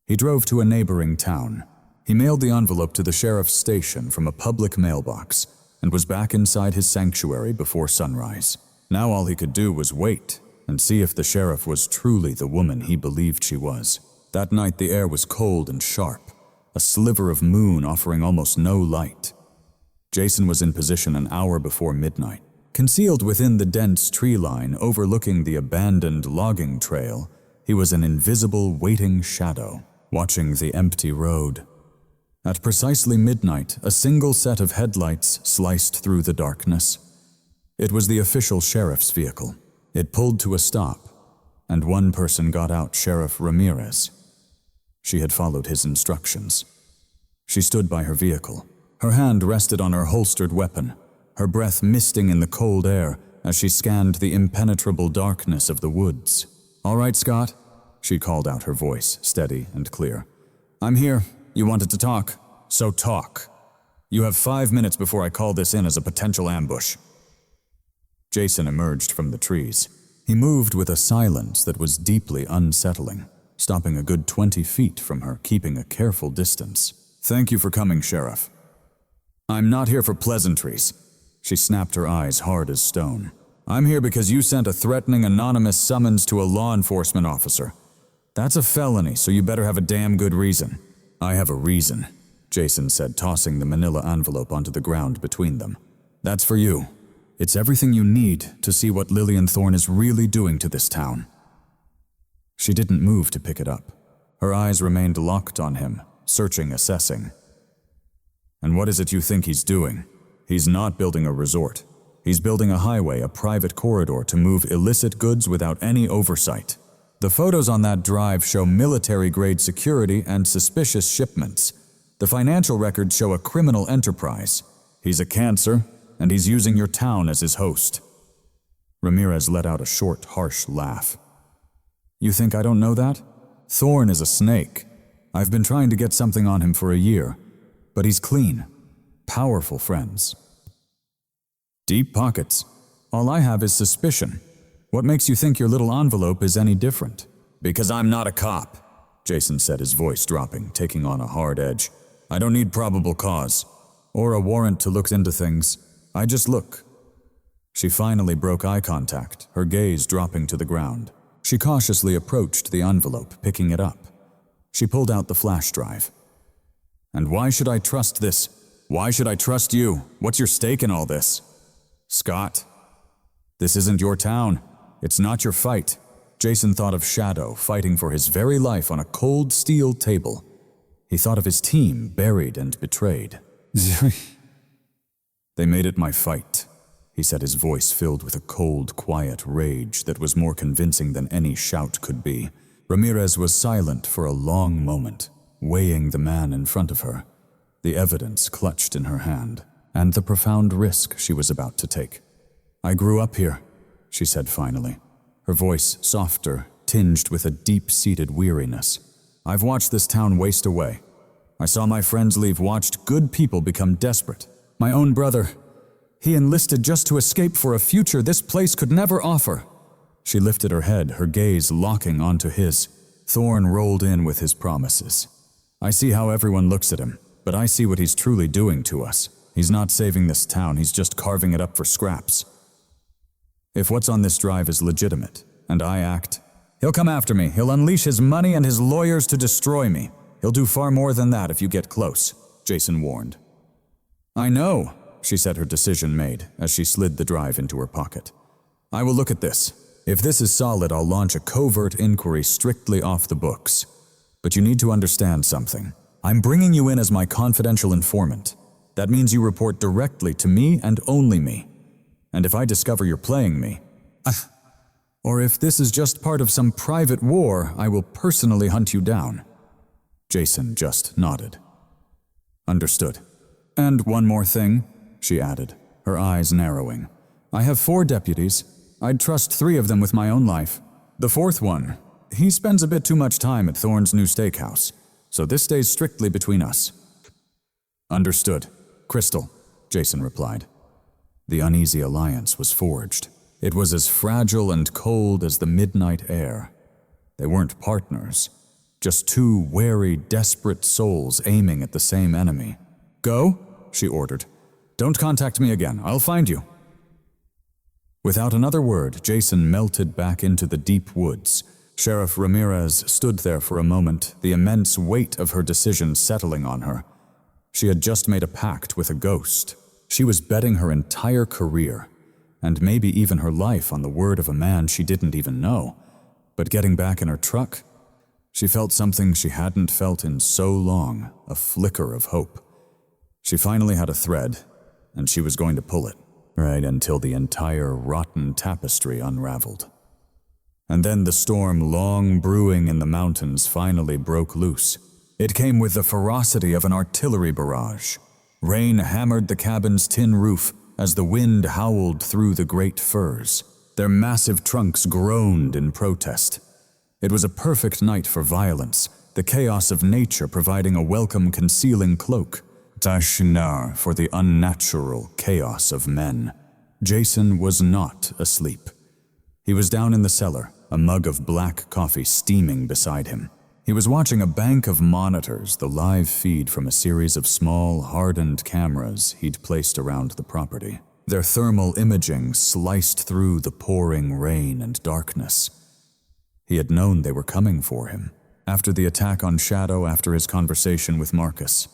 He drove to a neighboring town. He mailed the envelope to the sheriff's station from a public mailbox and was back inside his sanctuary before sunrise. Now all he could do was wait and see if the sheriff was truly the woman he believed she was. That night the air was cold and sharp, a sliver of moon offering almost no light. Jason was in position an hour before midnight. Concealed within the dense tree line overlooking the abandoned logging trail, he was an invisible waiting shadow, watching the empty road. At precisely midnight, a single set of headlights sliced through the darkness. It was the official sheriff's vehicle. It pulled to a stop, and one person got out: Sheriff Ramirez. She had followed his instructions. She stood by her vehicle. Her hand rested on her holstered weapon, her breath misting in the cold air as she scanned the impenetrable darkness of the woods. "All right, Scott," she called out, her voice steady and clear. "I'm here. You wanted to talk? So talk. You have 5 minutes before I call this in as a potential ambush." Jason emerged from the trees. He moved with a silence that was deeply unsettling, stopping a good 20 feet from her, keeping a careful distance. "Thank you for coming, Sheriff. I'm not here for pleasantries. She snapped her eyes hard as stone. I'm here because you sent a threatening anonymous summons to a law enforcement officer. That's a felony, so you better have a damn good reason. I have a reason, Jason said, tossing the manila envelope onto the ground between them. That's for you. It's everything you need to see what Lillian Thorne is really doing to this town. She didn't move to pick it up. Her eyes remained locked on him, searching, assessing. And what is it you think he's doing? He's not building a resort. He's building a highway, a private corridor to move illicit goods without any oversight. The photos on that drive show military-grade security and suspicious shipments. The financial records show a criminal enterprise. He's a cancer, and he's using your town as his host. Ramirez let out a short, harsh laugh. You think I don't know that? Thorne is a snake. I've been trying to get something on him for a year, but he's clean. Powerful friends. Deep pockets. All I have is suspicion. What makes you think your little envelope is any different? Because I'm not a cop, Jason said, his voice dropping, taking on a hard edge. I don't need probable cause, or a warrant to look into things. I just look. She finally broke eye contact, her gaze dropping to the ground. She cautiously approached the envelope, picking it up. She pulled out the flash drive. And why should I trust this? Why should I trust you? What's your stake in all this? Scott, this isn't your town. It's not your fight. Jason thought of Shadow fighting for his very life on a cold steel table. He thought of his team buried and betrayed. They made it my fight, he said, his voice filled with a cold, quiet rage that was more convincing than any shout could be. Ramirez was silent for a long moment, weighing the man in front of her, the evidence clutched in her hand, and the profound risk she was about to take. I grew up here, she said finally, her voice softer, tinged with a deep-seated weariness. I've watched this town waste away. I saw my friends leave, watched good people become desperate. My own brother, he enlisted just to escape for a future this place could never offer. She lifted her head, her gaze locking onto his. Thorne rolled in with his promises. I see how everyone looks at him, but I see what he's truly doing to us. He's not saving this town, he's just carving it up for scraps. If what's on this drive is legitimate, and I act, he'll come after me. He'll unleash his money and his lawyers to destroy me. He'll do far more than that if you get close, Jason warned. I know, she said, her decision made, as she slid the drive into her pocket. I will look at this. If this is solid, I'll launch a covert inquiry strictly off the books. But you need to understand something. I'm bringing you in as my confidential informant. That means you report directly to me and only me. And if I discover you're playing me, or if this is just part of some private war, I will personally hunt you down. Jason just nodded. Understood. And one more thing, she added, her eyes narrowing. I have 4 deputies. I'd trust 3 of them with my own life. The 4th one, he spends a bit too much time at Thorne's new steakhouse, so this stays strictly between us. Understood. Crystal, Jason replied. The uneasy alliance was forged. It was as fragile and cold as the midnight air. They weren't partners, just 2 wary, desperate souls aiming at the same enemy. Go, she ordered. Don't contact me again. I'll find you. Without another word, Jason melted back into the deep woods. Sheriff Ramirez stood there for a moment, the immense weight of her decision settling on her. She had just made a pact with a ghost. She was betting her entire career, and maybe even her life on the word of a man she didn't even know. But getting back in her truck, she felt something she hadn't felt in so long, a flicker of hope. She finally had a thread, and she was going to pull it, right until the entire rotten tapestry unraveled. And then the storm long brewing in the mountains finally broke loose. It came with the ferocity of an artillery barrage. Rain hammered the cabin's tin roof as the wind howled through the great firs. Their massive trunks groaned in protest. It was a perfect night for violence, the chaos of nature providing a welcome concealing cloak. Tashinar for the unnatural chaos of men. Jason was not asleep. He was down in the cellar, a mug of black coffee steaming beside him. He was watching a bank of monitors, the live feed from a series of small, hardened cameras he'd placed around the property. Their thermal imaging sliced through the pouring rain and darkness. He had known they were coming for him, after the attack on Shadow, after his conversation with Marcus.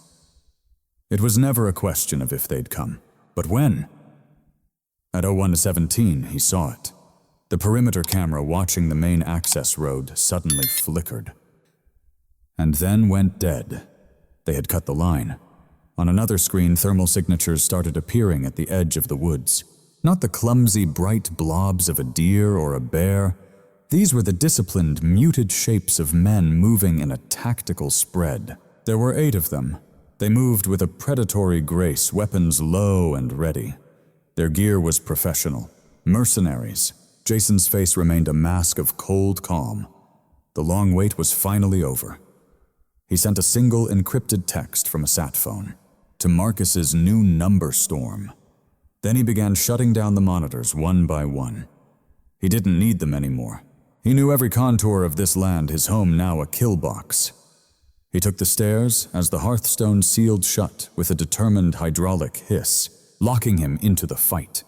It was never a question of if they'd come, but when. At 01:17, he saw it. The perimeter camera watching the main access road suddenly flickered. And then went dead. They had cut the line. On another screen, thermal signatures started appearing at the edge of the woods. Not the clumsy, bright blobs of a deer or a bear. These were the disciplined, muted shapes of men moving in a tactical spread. There were 8 of them. They moved with a predatory grace, weapons low and ready. Their gear was professional. Mercenaries. Jason's face remained a mask of cold calm. The long wait was finally over. He sent a single encrypted text from a sat phone to Marcus's new number storm. Then he began shutting down the monitors one by one. He didn't need them anymore. He knew every contour of this land, his home now a kill box. He took the stairs as the hearthstone sealed shut with a determined hydraulic hiss, locking him into the fight.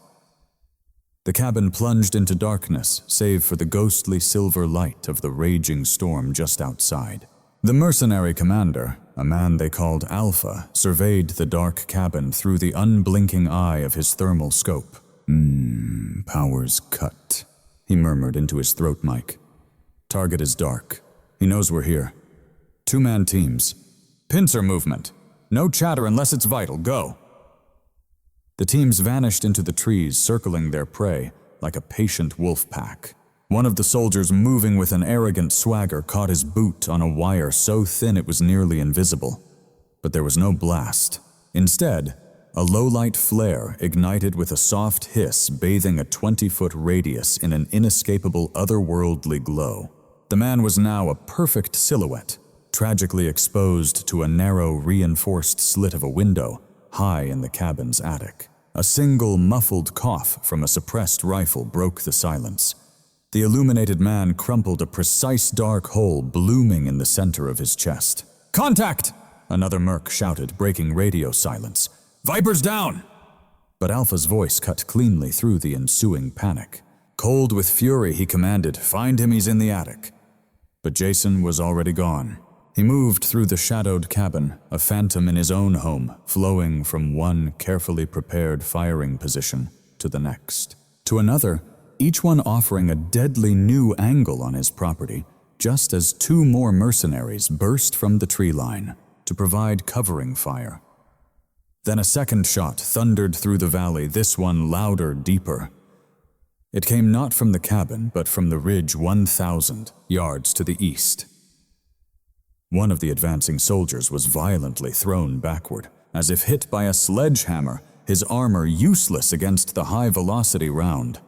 The cabin plunged into darkness, save for the ghostly silver light of the raging storm just outside. The mercenary commander, a man they called Alpha, surveyed the dark cabin through the unblinking eye of his thermal scope. Power's cut, he murmured into his throat mic. Target is dark. He knows we're here. 2-man teams. Pincer movement. No chatter unless it's vital. Go. The teams vanished into the trees, circling their prey like a patient wolf pack. One of the soldiers, moving with an arrogant swagger, caught his boot on a wire so thin it was nearly invisible. But there was no blast. Instead, a low-light flare ignited with a soft hiss, bathing a 20-foot radius in an inescapable otherworldly glow. The man was now a perfect silhouette, tragically exposed to a narrow, reinforced slit of a window high in the cabin's attic. A single muffled cough from a suppressed rifle broke the silence. The illuminated man crumpled a precise dark hole blooming in the center of his chest. "Contact!" another merc shouted, breaking radio silence. "Vipers down!" But Alpha's voice cut cleanly through the ensuing panic. Cold with fury, he commanded, "Find him, he's in the attic." But Jason was already gone. He moved through the shadowed cabin, a phantom in his own home, flowing from one carefully prepared firing position to the next, to another, each one offering a deadly new angle on his property, just as 2 more mercenaries burst from the tree line to provide covering fire. Then a second shot thundered through the valley, this one louder, deeper. It came not from the cabin, but from the ridge 1,000 yards to the east. One of the advancing soldiers was violently thrown backward, as if hit by a sledgehammer, his armor useless against the high-velocity round.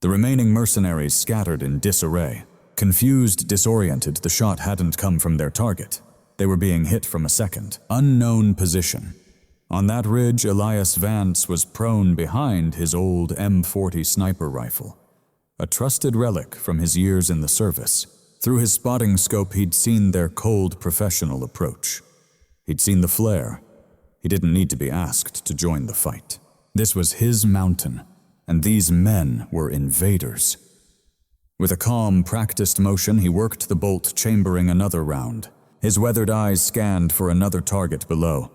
The remaining mercenaries scattered in disarray. Confused, disoriented, the shot hadn't come from their target. They were being hit from a second, unknown position. On that ridge, Elias Vance was prone behind his old M40 sniper rifle, a trusted relic from his years in the service. Through his spotting scope, he'd seen their cold, professional approach. He'd seen the flare. He didn't need to be asked to join the fight. This was his mountain, and these men were invaders. With a calm, practiced motion, he worked the bolt, chambering another round. His weathered eyes scanned for another target below.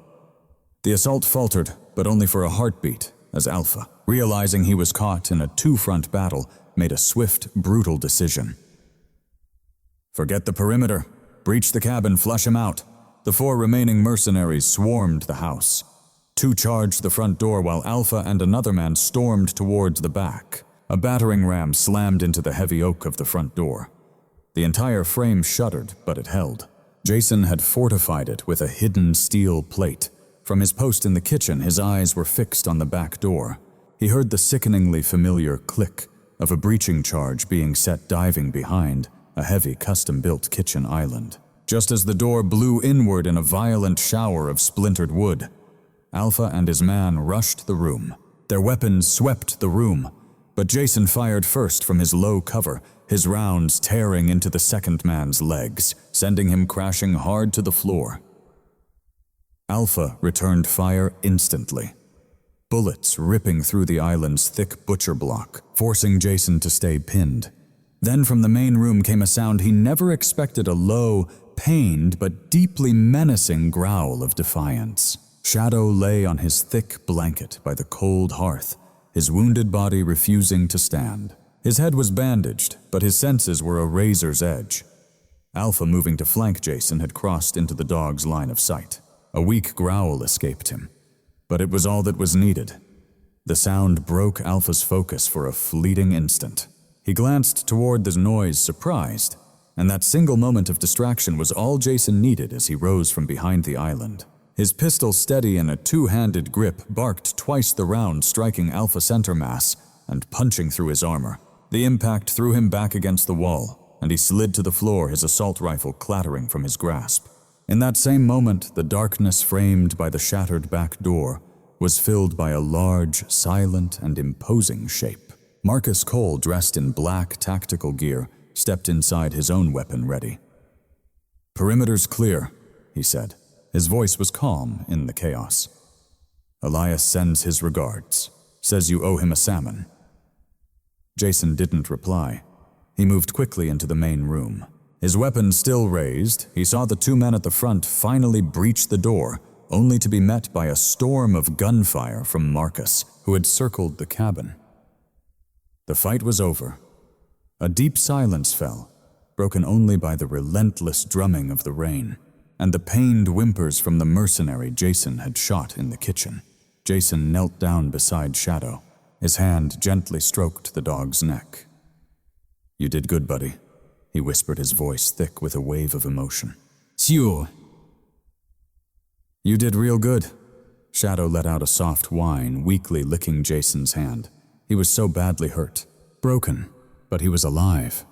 The assault faltered, but only for a heartbeat, as Alpha, realizing he was caught in a 2-front battle, made a swift, brutal decision. "Forget the perimeter. Breach the cabin, flush him out." The 4 remaining mercenaries swarmed the house. 2 charged the front door while Alpha and another man stormed towards the back. A battering ram slammed into the heavy oak of the front door. The entire frame shuddered, but it held. Jason had fortified it with a hidden steel plate. From his post in the kitchen, his eyes were fixed on the back door. He heard the sickeningly familiar click of a breaching charge being set diving behind a heavy custom-built kitchen island. Just as the door blew inward in a violent shower of splintered wood, Alpha and his man rushed the room. Their weapons swept the room, but Jason fired first from his low cover, his rounds tearing into the second man's legs, sending him crashing hard to the floor. Alpha returned fire instantly. bullets ripping through the island's thick butcher block, forcing Jason to stay pinned. Then from the main room came a sound he never expected, a low, pained but deeply menacing growl of defiance. Shadow lay on his thick blanket by the cold hearth, his wounded body refusing to stand. His head was bandaged, but his senses were a razor's edge. Alpha, moving to flank Jason, had crossed into the dog's line of sight. A weak growl escaped him, but it was all that was needed. The sound broke Alpha's focus for a fleeting instant. He glanced toward the noise, surprised, and that single moment of distraction was all Jason needed as he rose from behind the island. His pistol steady in a two-handed grip, barked twice the round, striking Alpha center mass and punching through his armor. The impact threw him back against the wall, and he slid to the floor, his assault rifle clattering from his grasp. In that same moment, the darkness framed by the shattered back door was filled by a large, silent, and imposing shape. Marcus Cole, dressed in black tactical gear, stepped inside, his own weapon ready. "Perimeter's clear," he said. His voice was calm in the chaos. "Elias sends his regards. Says you owe him a salmon." Jason didn't reply. He moved quickly into the main room. His weapon still raised, he saw the two men at the front finally breach the door, only to be met by a storm of gunfire from Marcus, who had circled the cabin. The fight was over. A deep silence fell, broken only by the relentless drumming of the rain, and the pained whimpers from the mercenary Jason had shot in the kitchen. Jason knelt down beside Shadow. His hand gently stroked the dog's neck. "You did good, buddy," he whispered, his voice thick with a wave of emotion. "Sure." "You did real good." Shadow let out a soft whine, weakly licking Jason's hand. He was so badly hurt, broken, but he was alive.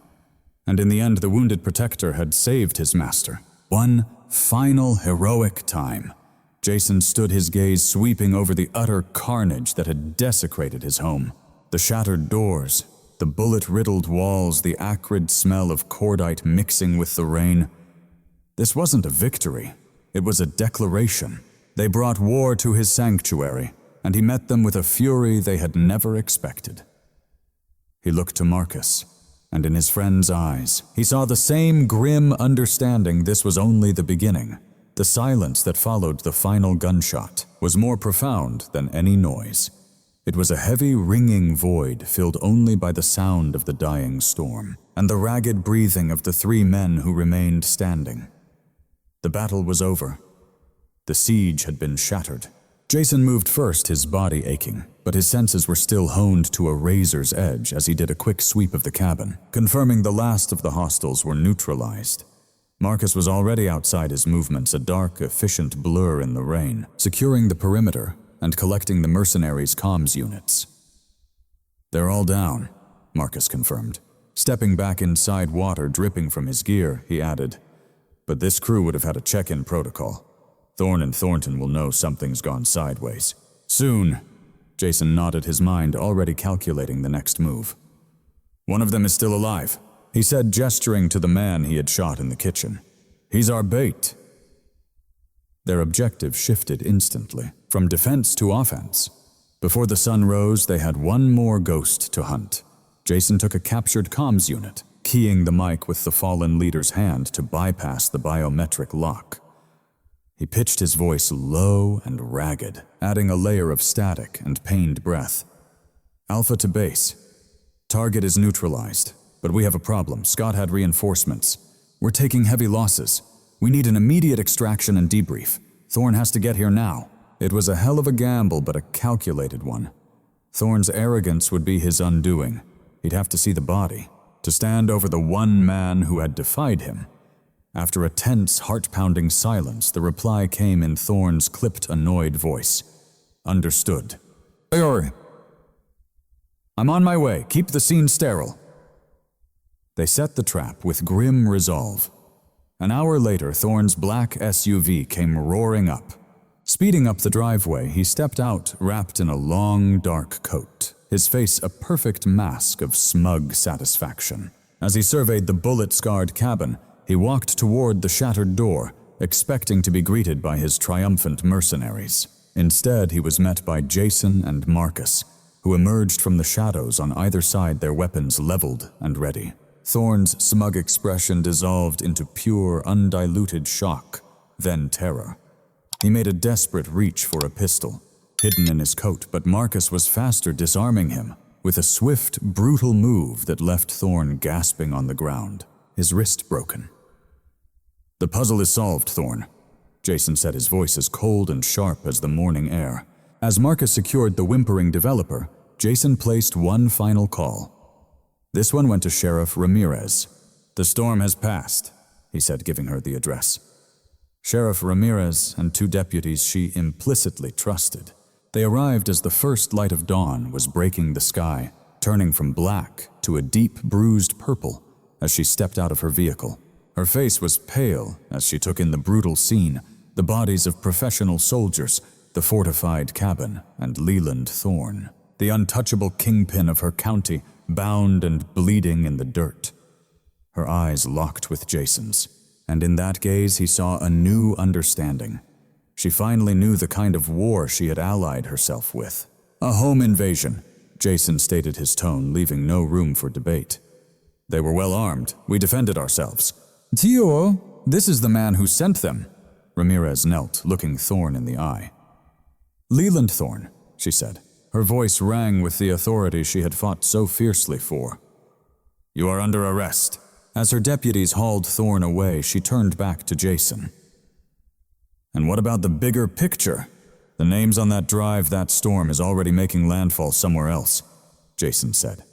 And in the end, the wounded protector had saved his master. One final heroic time. Jason stood, his gaze sweeping over the utter carnage that had desecrated his home. The shattered doors, the bullet-riddled walls, the acrid smell of cordite mixing with the rain. This wasn't a victory. It was a declaration. They brought war to his sanctuary, and he met them with a fury they had never expected. He looked to Marcus, and in his friend's eyes, he saw the same grim understanding this was only the beginning. The silence that followed the final gunshot was more profound than any noise. It was a heavy, ringing void filled only by the sound of the dying storm, and the ragged breathing of the three men who remained standing. The battle was over. The siege had been shattered. Jason moved first, his body aching, but his senses were still honed to a razor's edge as he did a quick sweep of the cabin, confirming the last of the hostiles were neutralized. Marcus was already outside his movements, a dark, efficient blur in the rain, securing the perimeter and collecting the mercenaries' comms units. "They're all down," Marcus confirmed. Stepping back inside, water dripping from his gear, he added, "But this crew would have had a check-in protocol. Thorne and Thornton will know something's gone sideways. Soon." Jason nodded, his mind already calculating the next move. "One of them is still alive," he said, gesturing to the man he had shot in the kitchen. "He's our bait." Their objective shifted instantly, from defense to offense. Before the sun rose, they had one more ghost to hunt. Jason took a captured comms unit, keying the mic with the fallen leader's hand to bypass the biometric lock. He pitched his voice low and ragged, adding a layer of static and pained breath. "Alpha to base. Target is neutralized, but we have a problem. Scott had reinforcements. We're taking heavy losses. We need an immediate extraction and debrief. Thorne has to get here now." It was a hell of a gamble, but a calculated one. Thorne's arrogance would be his undoing. He'd have to see the body, to stand over the one man who had defied him. After a tense, heart-pounding silence, the reply came in Thorne's clipped, annoyed voice. "Understood." "I'm on my way. Keep the scene sterile." They set the trap with grim resolve. An hour later, Thorne's black SUV came roaring up. Speeding up the driveway, he stepped out, wrapped in a long, dark coat, his face a perfect mask of smug satisfaction. As he surveyed the bullet-scarred cabin, he walked toward the shattered door, expecting to be greeted by his triumphant mercenaries. Instead, he was met by Jason and Marcus, who emerged from the shadows on either side, their weapons leveled and ready. Thorne's smug expression dissolved into pure, undiluted shock, then terror. He made a desperate reach for a pistol, hidden in his coat, but Marcus was faster, disarming him with a swift, brutal move that left Thorne gasping on the ground, his wrist broken. "The puzzle is solved, Thorne," Jason said, his voice as cold and sharp as the morning air. As Marcus secured the whimpering developer, Jason placed one final call. This one went to Sheriff Ramirez. "The storm has passed," he said, giving her the address. Sheriff Ramirez and 2 deputies she implicitly trusted. They arrived as the first light of dawn was breaking the sky, turning from black to a deep, bruised purple as she stepped out of her vehicle. Her face was pale as she took in the brutal scene, the bodies of professional soldiers, the fortified cabin, and Leland Thorne, the untouchable kingpin of her county, bound and bleeding in the dirt. Her eyes locked with Jason's, and in that gaze he saw a new understanding. She finally knew the kind of war she had allied herself with. "A home invasion," Jason stated, his tone leaving no room for debate. "They were well armed. We defended ourselves." "Tio, this is the man who sent them." Ramirez knelt, looking Thorne in the eye. "Leland Thorne," she said. Her voice rang with the authority she had fought so fiercely for. "You are under arrest." As her deputies hauled Thorne away, she turned back to Jason. "And what about the bigger picture? The names on that drive, that storm is already making landfall somewhere else," Jason said.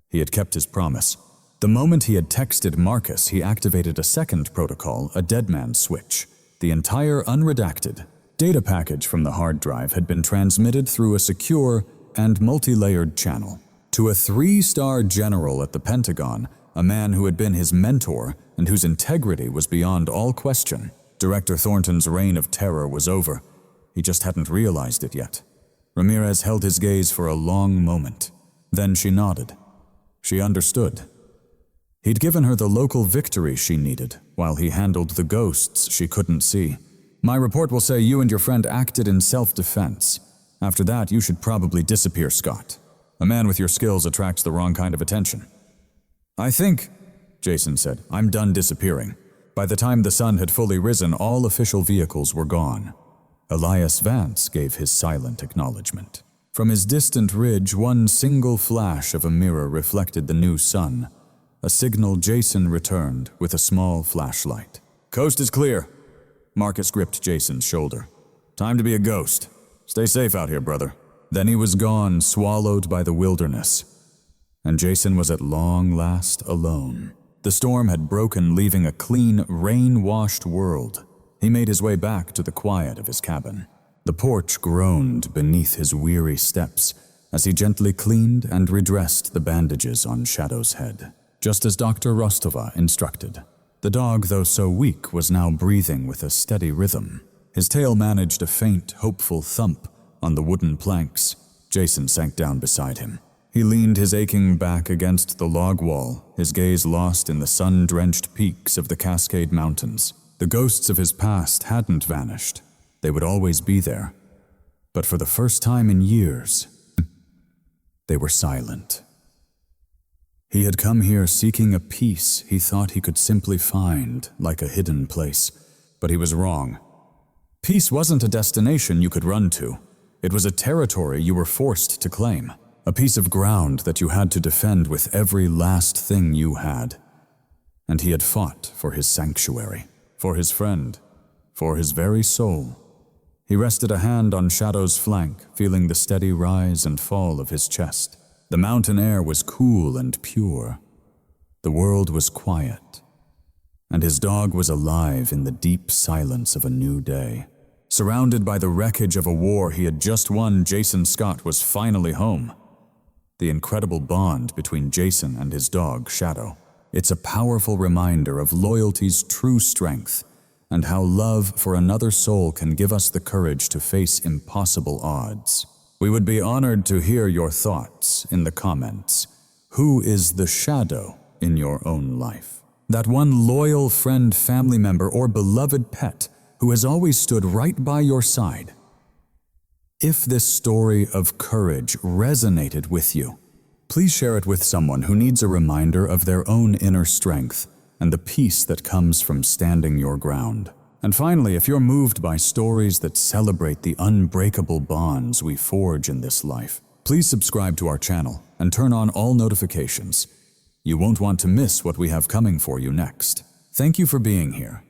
He had kept his promise. The moment he had texted Marcus, he activated a second protocol, a dead man's switch. The entire unredacted data package from the hard drive had been transmitted through a secure and multi-layered channel to a 3-star general at the Pentagon, a man who had been his mentor and whose integrity was beyond all question. Director Thornton's reign of terror was over. He just hadn't realized it yet. Ramirez held his gaze for a long moment. Then she nodded. She understood. He'd given her the local victory she needed, while he handled the ghosts she couldn't see. "My report will say you and your friend acted in self-defense. After that, you should probably disappear, Scott. A man with your skills attracts the wrong kind of attention." "I think," Jason said, "I'm done disappearing." By the time the sun had fully risen, all official vehicles were gone. Elias Vance gave his silent acknowledgement. From his distant ridge, one single flash of a mirror reflected the new sun, a signal Jason returned with a small flashlight. "Coast is clear." Marcus gripped Jason's shoulder. "Time to be a ghost. Stay safe out here, brother." Then he was gone, swallowed by the wilderness. And Jason was at long last alone. The storm had broken, leaving a clean, rain-washed world. He made his way back to the quiet of his cabin. The porch groaned beneath his weary steps as he gently cleaned and redressed the bandages on Shadow's head, just as Dr. Rostova instructed. The dog, though so weak, was now breathing with a steady rhythm. His tail managed a faint, hopeful thump on the wooden planks. Jason sank down beside him. He leaned his aching back against the log wall, his gaze lost in the sun-drenched peaks of the Cascade Mountains. The ghosts of his past hadn't vanished. They would always be there. But for the first time in years, they were silent. He had come here seeking a peace he thought he could simply find, like a hidden place. But he was wrong. Peace wasn't a destination you could run to. It was a territory you were forced to claim. A piece of ground that you had to defend with every last thing you had. And he had fought for his sanctuary, for his friend, for his very soul. He rested a hand on Shadow's flank, feeling the steady rise and fall of his chest. The mountain air was cool and pure. The world was quiet. And his dog was alive in the deep silence of a new day. Surrounded by the wreckage of a war he had just won, Jason Scott was finally home. The incredible bond between Jason and his dog, Shadow. It's a powerful reminder of loyalty's true strength and how love for another soul can give us the courage to face impossible odds. We would be honored to hear your thoughts in the comments. Who is the shadow in your own life? That one loyal friend, family member, or beloved pet who has always stood right by your side. If this story of courage resonated with you, please share it with someone who needs a reminder of their own inner strength and the peace that comes from standing your ground. And finally, if you're moved by stories that celebrate the unbreakable bonds we forge in this life, please subscribe to our channel and turn on all notifications. You won't want to miss what we have coming for you next. Thank you for being here.